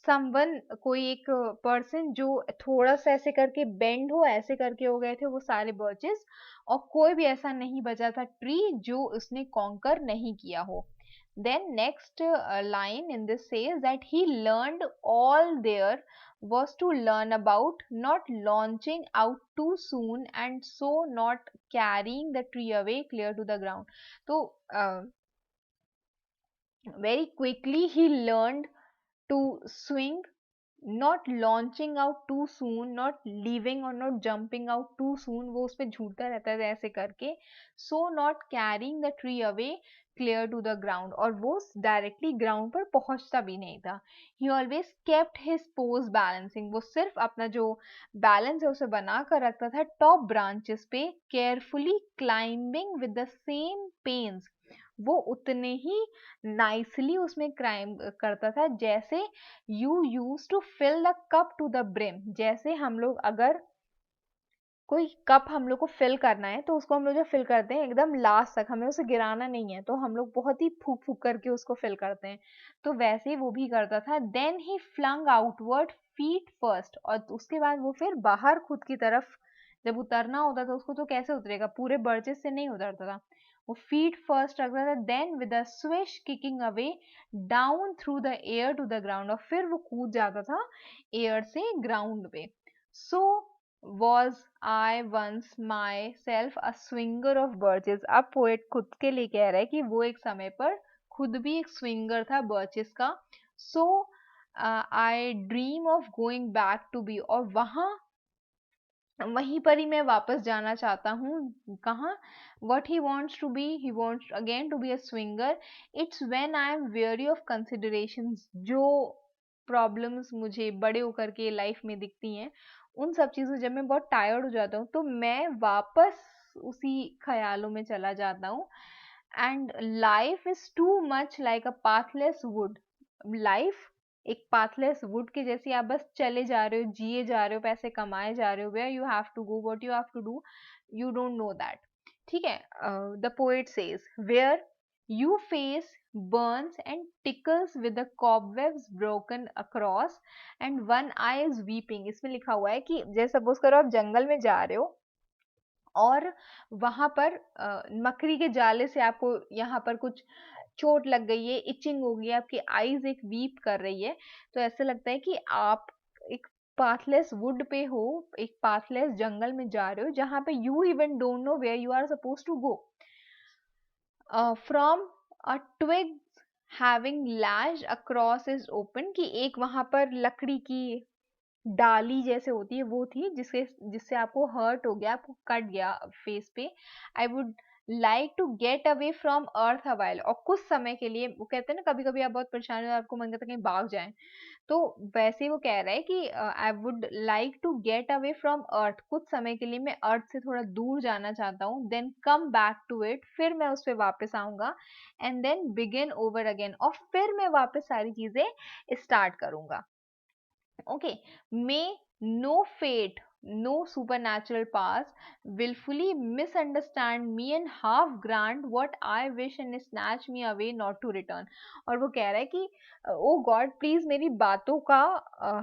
समवन, कोई एक पर्सन जो थोड़ा सा ऐसे करके बेंड हो, ऐसे करके हो गए थे वो सारे बर्चेस, और कोई भी ऐसा नहीं बचा था ट्री जो उसने कॉन्कर नहीं किया हो। Then next line in this says that he learned all there was to learn about not launching out too soon and so not carrying the tree away clear to the ground. So very quickly he learned to swing, not launching out too soon, not leaving or not jumping out too soon, वो उस पे झूलता रहता था ऐसे करके, so not carrying the tree away clear to the ground, और वो directly ground पर पहुंचता भी नहीं था। he always kept his pose balancing, वो सिर्फ अपना जो balance है उसे बना कर रखता था top branches पे, carefully climbing with the same pains, वो उतने ही नाइसली उसमें क्राइम करता था जैसे you use to fill the cup to the brim, जैसे हम लोग अगर कोई कप हम लोग को फिल करना है तो उसको हम लोग जब फिल करते हैं एकदम लास्ट तक, हमें उसे गिराना नहीं है, तो हम लोग बहुत ही फूक फूक करके उसको फिल करते हैं। तो वैसे ही वो भी करता था। Then he flung outward feet first, और उसके बाद वो फिर बाहर खुद की तरफ जब उतरना होता था उसको, तो कैसे उतरेगा, पूरे बर्चेस से नहीं उतरता था, वो फीट फर्स्ट रखता था। Then with a swish kicking away down through the air to the ground, और फिर वो कूद जाता था एयर से ग्राउंड पे। सो was I once myself a swinger of birches। अब पोएट खुद के लिए कह रहा है कि वो एक समय पर खुद भी एक स्विंगर था बर्चेस का। So I dream of going back to be, और वहीं पर ही मैं वापस जाना चाहता हूँ। कहाँ? What he wants to be, he wants again to be a swinger। It's when I am weary of considerations। जो प्रॉब्लम्स मुझे बड़े होकर के लाइफ में दिखती हैं, उन सब चीज़ों जब मैं बहुत टायर्ड हो जाता हूँ, तो मैं वापस उसी ख्यालों में चला जाता हूँ। And life is too much like a pathless would. Life एक पाथलेस वुड के जैसी, आप बस चले जा रहे हो, जिए जा रहे हो, पैसे कमाए जा रहे हो। Where you have to go, what you have to do, you don't know that. ठीक है। The poet says where you face burns and tickles with the cobwebs broken across and one eye is weeping। इसमें लिखा हुआ है कि जैसे सपोज करो आप जंगल में जा रहे हो और वहां पर मकड़ी के जाले से आपको यहाँ पर कुछ चोट लग गई है, इचिंग हो गई है, आपकी आईज एक वीप कर रही है, तो ऐसा लगता है कि आप एक पाथलेस वुड पे हो, एक पाथलेस जंगल में जा रहे हो, जहां पे you even don't know where you are suppose to go. From a twig having lashed across is open, कि एक वहां पर लकड़ी की डाली जैसे होती है वो थी, जिससे आपको हर्ट हो गया, आपको कट गया फेस पे। I would like to get away from earth a while, और कुछ समय के लिए, वो कहते हैं ना कभी कभी आप बहुत परेशान हो, आपको मन करता है कहीं भाग जाएं, तो वैसे ही वो कह रहा है कि I would like to get away from earth, कुछ समय के लिए मैं अर्थ से थोड़ा दूर जाना चाहता हूँ। Then come back to it, फिर मैं उस पर वापस आऊंगा। And then begin over again, और फिर मैं वापस सारी चीजें स्टार्ट करूंगा। Okay, may no fate, no supernatural powers willfully misunderstand me and half grant what I wish and snatch me away not to return। और वो कह रहा है कि ओ गॉड प्लीज मेरी बातों का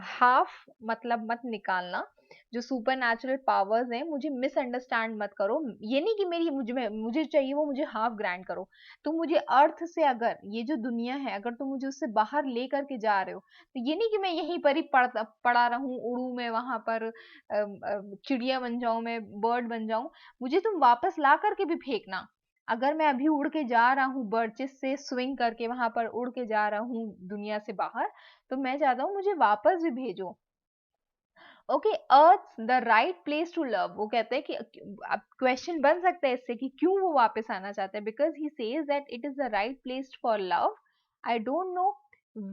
हाफ मतलब मत निकालना, जो सुपर नेचुरल पावर्स हैं मुझे मिसअंडरस्टैंड मत करो, ये नहीं कि मेरी मुझे चाहिए वो मुझे हाफ ग्रांट करो। तुम मुझे अर्थ से, अगर ये जो दुनिया है अगर तुम मुझे उससे बाहर ले करके जा रहे हो, तो ये नहीं कि मैं यहीं पर ही पड़ा रहूं, उड़ू मैं वहां पर, चिड़िया बन जाऊं, मैं बर्ड बन जाऊं, मुझे तुम वापस ला करके भी फेंकना। अगर मैं अभी उड़ के जा रहा हूँ बर्चेस से स्विंग करके वहां पर उड़ के जा रहा हूँ दुनिया से बाहर, तो मैं चाहता हूँ मुझे वापस भी भेजो। Okay, earth the right place to love. वो कहते हैं कि अब क्वेश्चन बन सकता है इससे कि क्यों वो वापस आना चाहता है, because he says that it is the right place for love. I don't know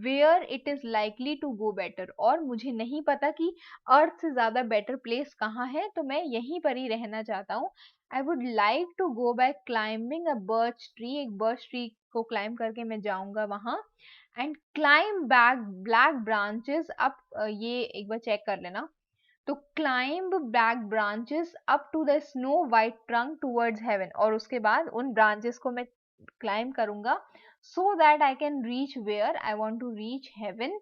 where it is likely to go better, और मुझे नहीं पता कि अर्थ से ज्यादा बेटर प्लेस कहाँ है, तो मैं यहीं पर ही रहना चाहता हूँ। I would like to go back climbing a birch tree, एक बर्च ट्री को क्लाइंब करके मैं जाऊंगा वहां। And climb back black branches up, ये एक बार चेक कर लेना, तो climb back branches up to the snow white trunk towards heaven, और उसके बाद उन ब्रांचेस को मैं क्लाइंब करूंगा, so that I can reach where I want to reach, heaven,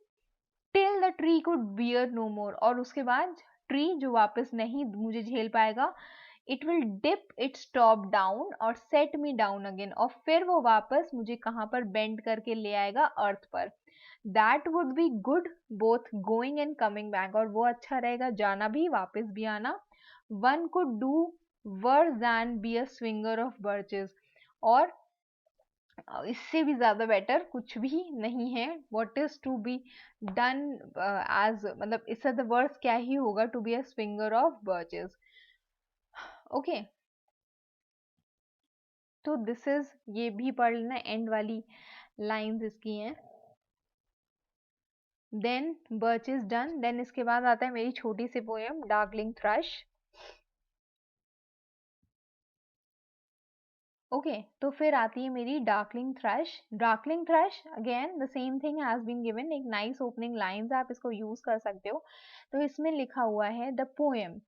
till the tree could beer no मोर, और उसके बाद ट्री जो वापस नहीं मुझे झेल पाएगा, it will dip its top down और सेट मी डाउन अगेन, और फिर वो वापस मुझे कहाँ पर बेंड करके ले आएगा, अर्थ पर। That would be good both going and coming back, और वो अच्छा रहेगा जाना भी वापस भी आना। One could do worse than be a swinger of birches, और इससे भी ज्यादा बेटर कुछ भी नहीं है। What is to be done as, मतलब इससे द वर्स क्या ही होगा, to be a swinger of birches. Okay, तो दिस इज, ये भी पढ़ लेना, एंड वाली लाइंस इसकी हैं। Then birch is done, then इसके बाद आता है मेरी छोटी सी पोएम डार्कलिंग थ्रश। ओके, तो फिर आती है मेरी darkling thrush. Darkling thrush again the same thing has been given, एक नाइस ओपनिंग लाइंस, आप इसको यूज कर सकते हो। तो इसमें लिखा हुआ है द पोएम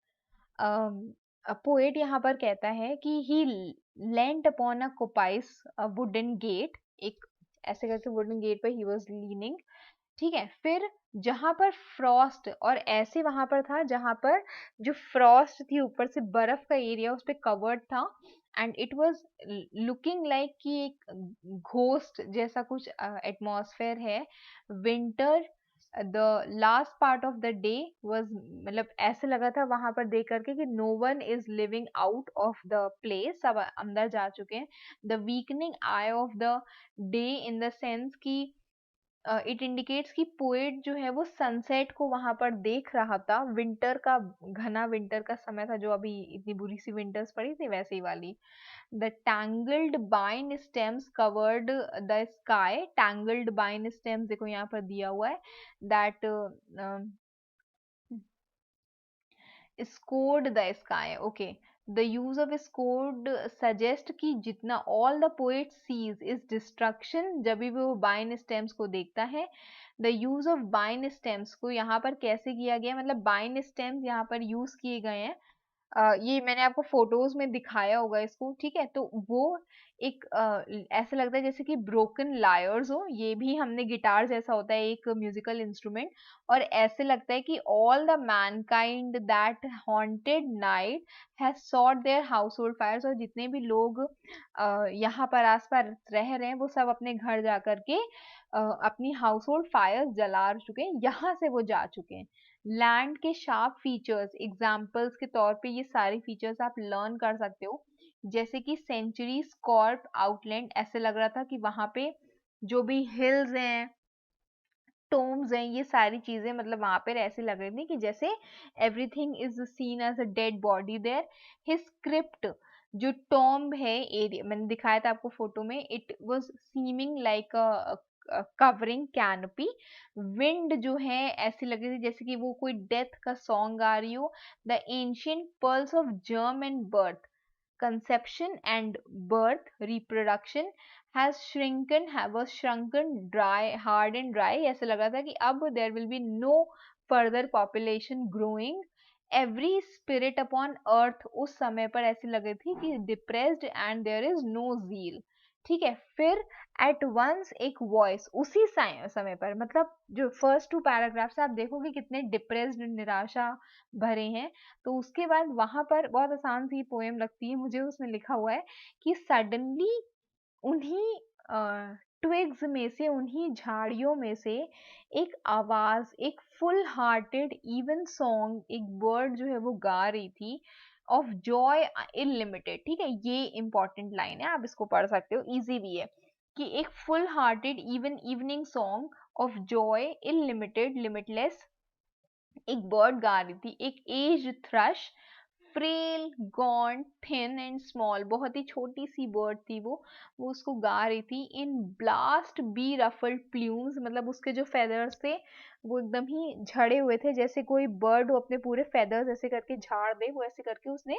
पोएट यहाँ पर कहता है कि he leant upon a coppice wooden gate, एक ऐसे करके वुडन गेट पर ही वाज लीनिंग, ठीक है। फिर जहां पर फ्रॉस्ट, और ऐसे वहां पर था जहां पर जो फ्रॉस्ट थी, ऊपर से बर्फ का एरिया उस पर कवर्ड था, and it was looking like कि एक घोस्ट जैसा कुछ एटमॉस्फेयर है। Winter, the last part of the day was, मतलब ऐसे लगा था वहां पर देख करके कि no one is living out of the place, सब अंदर जा चुके हैं। The weakening eye of the day in the sense कि इट इंडिकेट्स कि पोएट जो है वो सनसेट को वहां पर देख रहा था। विंटर का, घना विंटर का समय था, जो अभी इतनी बुरी सी विंटर्स पड़ी थी वैसे ही वाली। द टैंगल्ड बाइन stems covered the sky, tangled बाइन स्टेम्स देखो यहाँ पर दिया हुआ है, that scored the sky, okay, the use of scored suggest कि जितना all the poet sees is destruction, जब भी वो बाइन स्टेम्स को देखता है। the use of बाइन स्टेम्स को यहाँ पर कैसे किया गया, मतलब बाइन स्टेम्स यहाँ पर यूज किए गए हैं। ये मैंने आपको फोटोज में दिखाया होगा इसको, ठीक है। तो वो एक ऐसा लगता है जैसे कि ब्रोकन लायर्स हो, ये भी हमने गिटार जैसा होता है एक म्यूजिकल इंस्ट्रूमेंट, और ऐसे लगता है कि all the mankind that haunted night has sought their household fires, और जितने भी लोग यहाँ पर आसपास रह रहे हैं वो सब अपने घर जा करके अपनी हाउस होल्ड फायर्स जला चुके हैं, यहाँ से वो जा चुके हैं। लैंड के शार्प फीचर्स, एग्जाम्पल्स के तौर पे ये सारे फीचर्स आप लर्न कर सकते हो, जैसे कि सेंचुरी स्कॉर्प आउटलैंड, ऐसे लग रहा था कि वहां पे जो भी हिल्स हैं, टोम्स हैं, ये सारी चीजें मतलब वहां पर ऐसे लग रही थी कि जैसे everything is seen as a dead body there. His script, जो टॉम्ब है एरिया मैंने दिखाया था आपको फोटो में, it was seeming like a covering canopy. Wind जो है ऐसी लग रही थी जैसे कि वो कोई डेथ का सॉन्ग गा रही हो। The ancient pearls of germ and birth, conception and birth, reproduction has shrunken, was shrunken, dry, hard and dry, ऐसे लग रहा था कि अब there will be no further population growing, every spirit upon earth उस समय पर ऐसी लग रही थी कि depressed and there is no zeal, ठीक है। फिर एट वंस एक वॉइस उसी समय पर, मतलब जो फर्स्ट टू पैराग्राफ्स आप देखोगे कितने डिप्रेस्ड, निराशा भरे हैं। तो उसके बाद वहां पर बहुत आसान सी पोएम लगती है मुझे, उसमें लिखा हुआ है कि सडनली उन्हीं ट्विग्स में से, उन्हीं झाड़ियों में से एक आवाज, एक फुल हार्टेड इवन सॉन्ग, एक बर्ड जो है वो गा रही थी, ऑफ जॉय इनलिमिटेड, ठीक है। ये इंपॉर्टेंट लाइन है, आप इसको पढ़ सकते हो, इजी भी है, कि एक full hearted even evening song of joy illimited, limitless, एक बर्ड गा रही थी, एक aged thrush, frail, gaunt, thin and small, बहुत ही छोटी सी बर्ड थी वो उसको गा रही थी। In blast beruffled plumes, मतलब उसके जो फेदर्स थे वो एकदम ही झड़े हुए थे, जैसे कोई बर्ड हो अपने पूरे फेदर्स ऐसे करके झाड़ दे, वो ऐसे करके उसने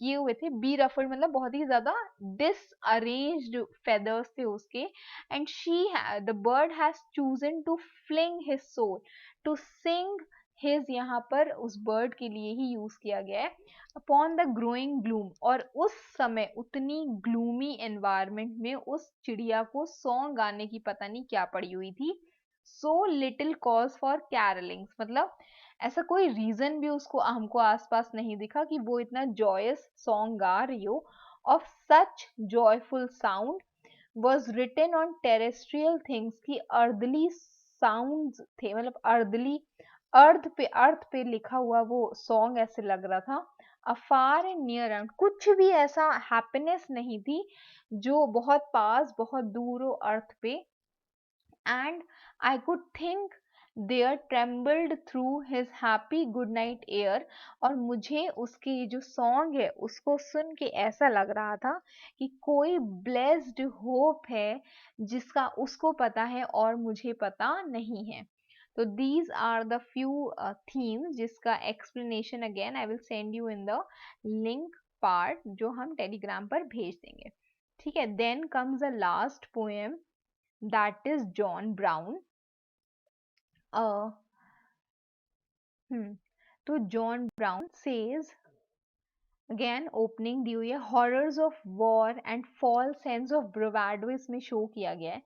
किए हुए थे। बी रफल्ड मतलब बहुत ही ज्यादा डिसअरेंज्ड फेदर्स थे उसके। And she, the bird has chosen to fling his soul, to sing his, यहाँ पर उस बर्ड के लिए ही यूज किया गया है, अपॉन द ग्रोइंग ग्लूम, और उस समय उतनी ग्लूमी एनवायरमेंट में उस चिड़िया को सॉन्ग गाने की पता नहीं क्या पड़ी हुई थी। सो लिटिल कॉज फॉर कैरलिंग्स, मतलब ऐसा कोई रीजन भी उसको हमको आसपास नहीं दिखा कि वो इतना जॉयस सॉन्ग गा रही हो। Of such joyful sound was written on terrestrial things, की अर्थली साउंड थे, मतलब अर्थली, अर्थ पे लिखा हुआ वो सॉन्ग ऐसे लग रहा था। अफार एंड नियर एंड, कुछ भी ऐसा हैप्पीनेस नहीं थी जो बहुत पास, बहुत दूर हो अर्थ पे। And I could think there trembled through his happy good night air, और मुझे उसके ये जो सॉन्ग है उसको सुन के ऐसा लग रहा था कि कोई ब्लेस्ड होप है जिसका उसको पता है और मुझे पता नहीं है। तो these are the few themes जिसका explanation again I will send you in the link part जो हम टेलीग्राम पर भेज देंगे, ठीक है। then comes the last poem, that is John Brown. uh, तो John Brown says again opening दी हुई है, horrors of war and false sense of bravado इसमें शो किया गया है.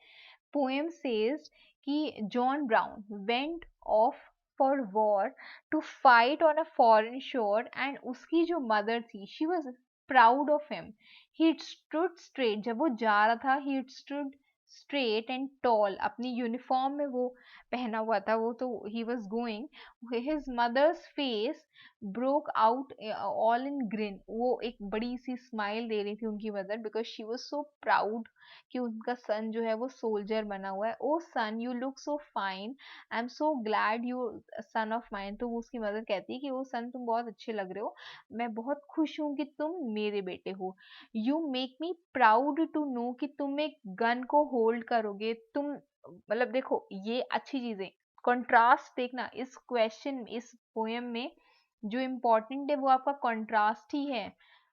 पोएम सेज कि John Brown went off for war to fight on a foreign shore and उसकी जो मदर थी she was proud of him. He stood straight, जब वो जा रहा था he stood straight and tall, अपनी यूनिफॉर्म में वो पहना हुआ था वो, तो he was going. His mother's face broke out all in grin, वो एक बड़ी सी स्माइल दे रही थी उनकी mother, because she was so proud कि उनका सन जो है वो सोल्जर बना हुआ है. Oh son you look so fine, I am so glad you son of mine. तो वो उसकी मदर कहती है कि ओ सन तुम बहुत अच्छे लग रहे हो, मैं बहुत खुश हूँ कि तुम मेरे बेटे हो. You make me proud to know कि तुम एक गन को होल्ड करोगे. तुम मतलब देखो ये अच्छी चीजें, कंट्रास्ट देखना इस क्वेश्चन, इस पोएम में जो इम्पोर्टेंट है वो आपका कंट्रास्ट ही है.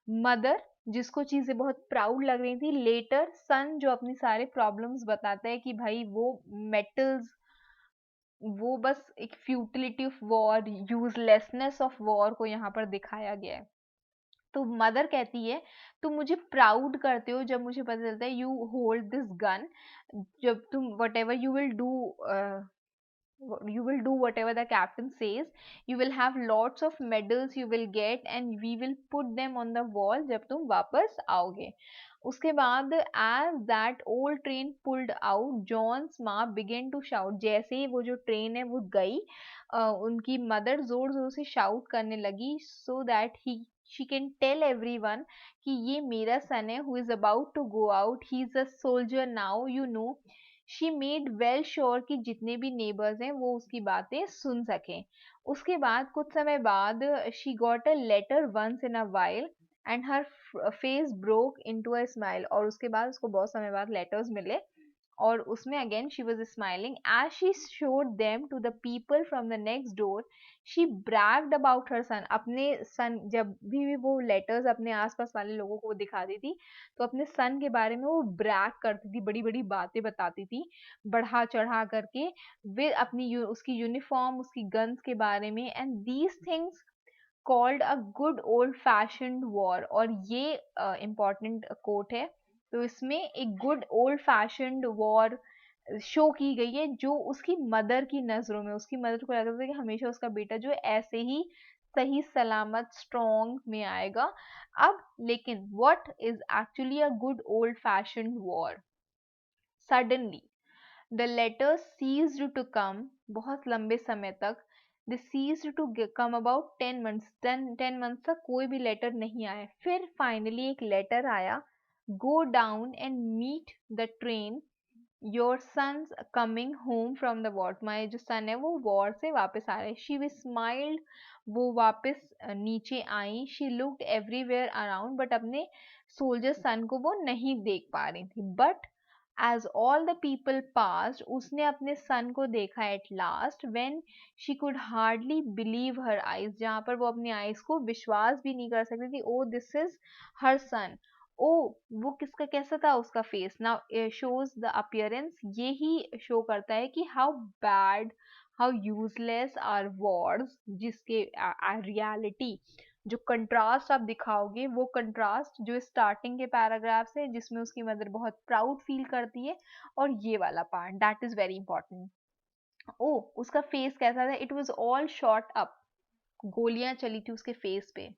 मदर जिसको चीजें बहुत प्राउड लग रही थी, लेटर सन जो अपनी सारे प्रॉब्लम्स बताता है कि भाई वो मेटल्स, वो बस एक futility of war, uselessness of war को यहाँ पर दिखाया गया है. तो मदर कहती है तुम मुझे प्राउड करते हो जब मुझे पता चलता है यू होल्ड दिस गन, जब तुम what ever you will do, you will do whatever the captain says, you will have lots of medals you will get and we will put them on the wall जब तुम वापस आओगे. उसके बाद as that old train pulled out John's माँ began to shout. जैसे ही वो जो ट्रेन है वो गई, उनकी मदर जोर जोर से शाउट करने लगी, so that she can tell everyone कि ये मेरा सन है who is about to go out, he is a soldier now, you know. She made well sure कि जितने भी नेबर्स हैं वो उसकी बातें सुन सकें. उसके बाद कुछ समय बाद she got a letter once in a while and her face broke into a smile. और उसके बाद उसको बहुत समय बाद लेटर्स मिले और उसमें again she was smiling as she showed them to the people from the next door. She bragged about her son. अपने सन, जब भी वो लेटर्स अपने आसपास वाले लोगों को दिखाती थी तो अपने सन के बारे में वो ब्रैग करती थी, बड़ी बड़ी बातें बताती थी बढ़ा चढ़ा करके, वे अपनी उसकी यूनिफॉर्म, उसकी गन्स के बारे में. And these things called a good old fashioned war. और ये इम्पॉर्टेंट कोट है. तो इसमें एक good old fashioned war show की गई है जो उसकी मदर की नजरों में, उसकी मदर को लगता था कि हमेशा उसका बेटा जो है ऐसे ही सही सलामत स्ट्रॉन्ग में आएगा. अब लेकिन what is actually a good old fashioned war? Suddenly the letters ceased to come. बहुत लंबे समय तक they ceased to come. About 10 months, 10 months तक कोई भी लेटर नहीं आया. फिर फाइनली एक लेटर आया, go down and meet the train, your son's coming home from the war. तुम्हारे जो सन है वो वॉर से वापस आ रहे. शी वी स्माइल्ड, वो वापस नीचे आई. She looked everywhere around, but अपने सोल्जर सन को वो नहीं देख पा रही थी. But as all the people passed, उसने अपने सन को देखा at last. When she could hardly believe her eyes, जहाँ पर वो अपनी आईज को विश्वास भी नहीं कर सकती थी. ओ दिस इज हर सन. ओ वो किसका, कैसा था उसका face. Now shows the appearance, ये ही शो करता है कि how bad, how useless are wars. जिसके रियलिटी जो कंट्रास्ट आप दिखाओगे, वो कंट्रास्ट जो स्टार्टिंग के पैराग्राफ से जिसमें उसकी मदर बहुत प्राउड फील करती है, और ये वाला part that is very important. Oh उसका फेस कैसा था? It was all shot up, गोलियां चली थी उसके फेस पे.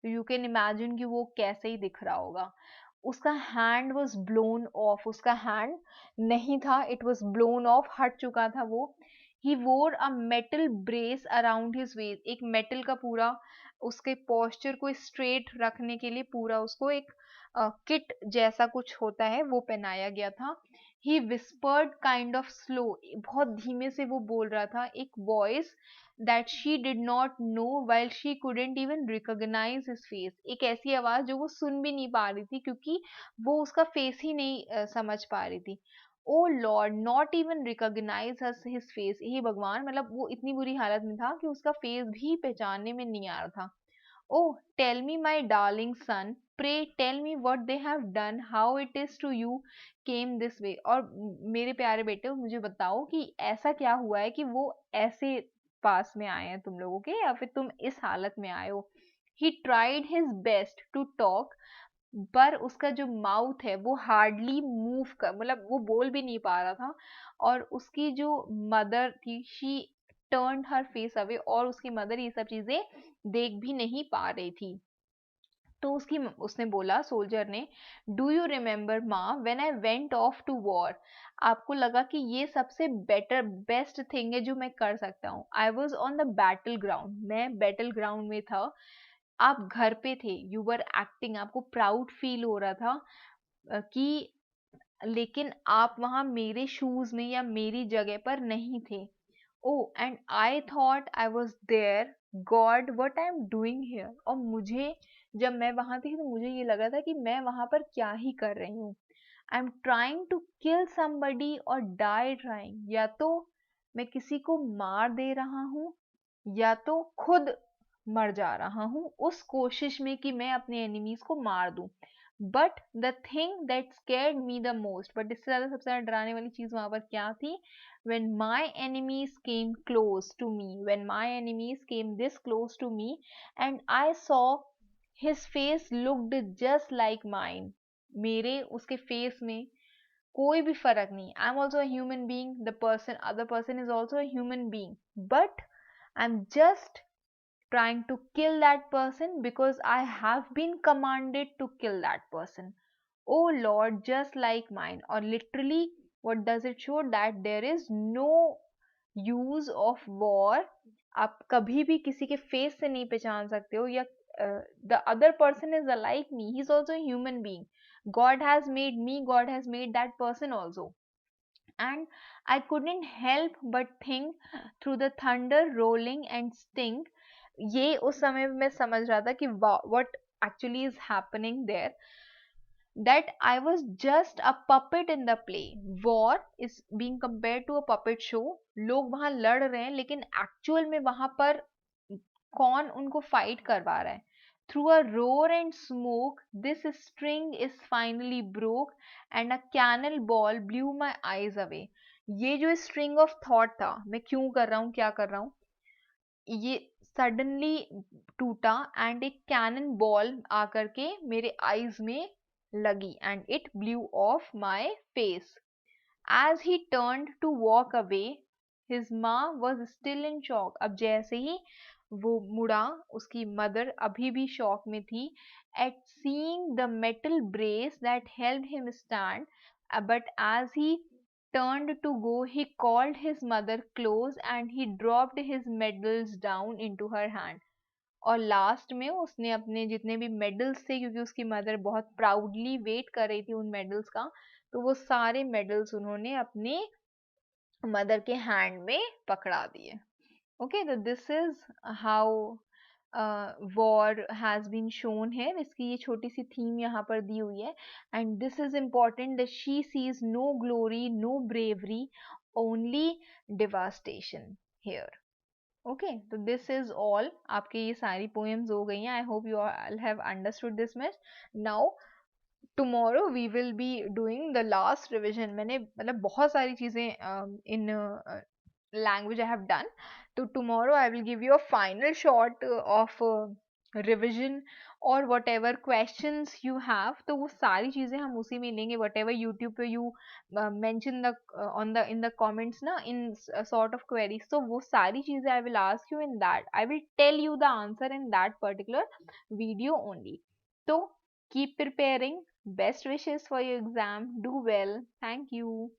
यू कैन इमेजिन कि वो कैसे ही दिख रहा होगा. उसका हैंड वॉज ब्लोन ऑफ, उसका हैंड नहीं था, इट वॉज ब्लोन ऑफ, हट चुका था वो. He wore a metal brace around his waist. एक मेटल का पूरा उसके पोस्चर को स्ट्रेट रखने के लिए पूरा उसको एक किट जैसा कुछ होता है वो पहनाया गया था. ही विस्पर्ड काइंड ऑफ स्लो, बहुत धीमे से वो बोल रहा था. एक voice that she did not know while she couldn't even recognize his face. एक ऐसी आवाज जो वो सुन भी नहीं पा रही थी क्योंकि वो उसका फेस ही नहीं समझ पा रही थी. Oh lord, not even recognise his face. हे भगवान, मतलब वो इतनी बुरी हालत में था कि उसका फेस भी पहचानने में नहीं आ रहा था. Oh, tell me, my darling son, pray tell me what they have done, how it is to you came this way. और मेरे प्यारे बेटे मुझे बताओ कि ऐसा क्या हुआ है कि वो ऐसे पास में आए हैं तुम लोगों के, या फिर तुम इस हालत में आए हो. He tried his best to talk, पर उसका जो माउथ है वो हार्डली मूव कर, मतलब वो बोल भी नहीं पा रहा था। और उसकी जो मदर थी, she turn her face away, और उसकी मदर ये सब चीजें देख भी नहीं पा रही थी। तो उसने बोला, सोल्जर ने, डू यू रिमेम्बर माँ when I went off to war? आपको लगा कि ये सबसे बेटर बेस्ट थिंग है जो मैं कर सकता हूँ। I was on the battle ground, मैं बैटल ग्राउंड में था। आप घर पे थे, यू वर एक्टिंग, आपको प्राउड फील हो रहा था कि, लेकिन आप वहां मेरे शूज में या मेरी जगह पर नहीं थे। Oh and I thought I was there, God what I am doing here. और मुझे, जब मैं वहां थी तो मुझे ये लगा था कि मैं वहां पर क्या ही कर रही हूँ। I am trying to kill somebody और डाई ट्राइंग, या तो मैं किसी को मार दे रहा हूँ या तो खुद मर जा रहा हूँ उस कोशिश में कि मैं अपने एनिमीज को मार दूं। But the thing that scared me the most, but इससे ज्यादा सबसे ज्यादा डराने वाली चीज वहां पर क्या थी? when my enemies came close to me, when my enemies came this close to me, and I saw his face looked just like mine, मेरे उसके फेस में कोई भी फर्क नहीं। I am also a human being, the person, other person is also a human being, but I am just trying to kill that person because I have been commanded to kill that person. Oh Lord, just like mine. Or literally, what does it show? That there is no use of war. आप कभी भी किसी के फेस से नहीं पहचान सकते हो, या the other person is like me, he's also a human being. God has made me, God has made that person also. And I couldn't help but think through the thunder rolling and sting. ये उस समय मैं समझ रहा था कि what actually is happening there, that I was just a puppet in the play. War is being compared to a puppet show. लोग वहां लड़ रहे हैं, लेकिन एक्चुअल में वहां पर कौन उनको फाइट करवा रहा है? Through a roar and smoke, this string is finally broke, and a cannonball blew my eyes away. ये जो string of thought था, मैं क्यों कर रहा हूँ, क्या कर रहा हूँ, ये सडनली टूटा, एंड एक कैनन बॉल आकर के मेरे आईज में लगी, and it blew off my face. As he turned to walk away, his माँ वॉज स्टिल इन शॉक। अब जैसे ही वो मुड़ा, उसकी मदर अभी भी शॉक में थी, at seeing the metal brace that held him stand. But as he turned to go, he called his mother close and he dropped his medals down into her hand. और लास्ट में उसने अपने जितने भी मेडल्स थे, क्योंकि उसकी मदर बहुत प्राउडली वेट कर रही थी उन मेडल्स का, तो वो सारे मेडल्स उन्होंने अपने मदर के हैंड में पकड़ा दिए। ओके, तो this is how war has been shown है। इसकी ये छोटी सी थीम यहाँ पर दी हुई है, and this is important that she sees no glory, no bravery, only devastation here. Okay, तो दिस इज ऑल, आपकी ये सारी पोएम्स हो गई हैं। I hope you all have understood this much. Now tomorrow we will be doing the last revision. मैंने मतलब बहुत सारी चीज़ें इन language I have done. So tomorrow I will give you a final shot of revision, और whatever questions you have, तो वो सारी चीजें हम उसी में लेंगे। whatever YouTube पे you mention the on the in the comments ना, in sort of queries, तो वो सारी चीजें I will ask you in that. I will tell you the answer in that particular video only. So keep preparing. Best wishes for your exam. Do well. Thank you.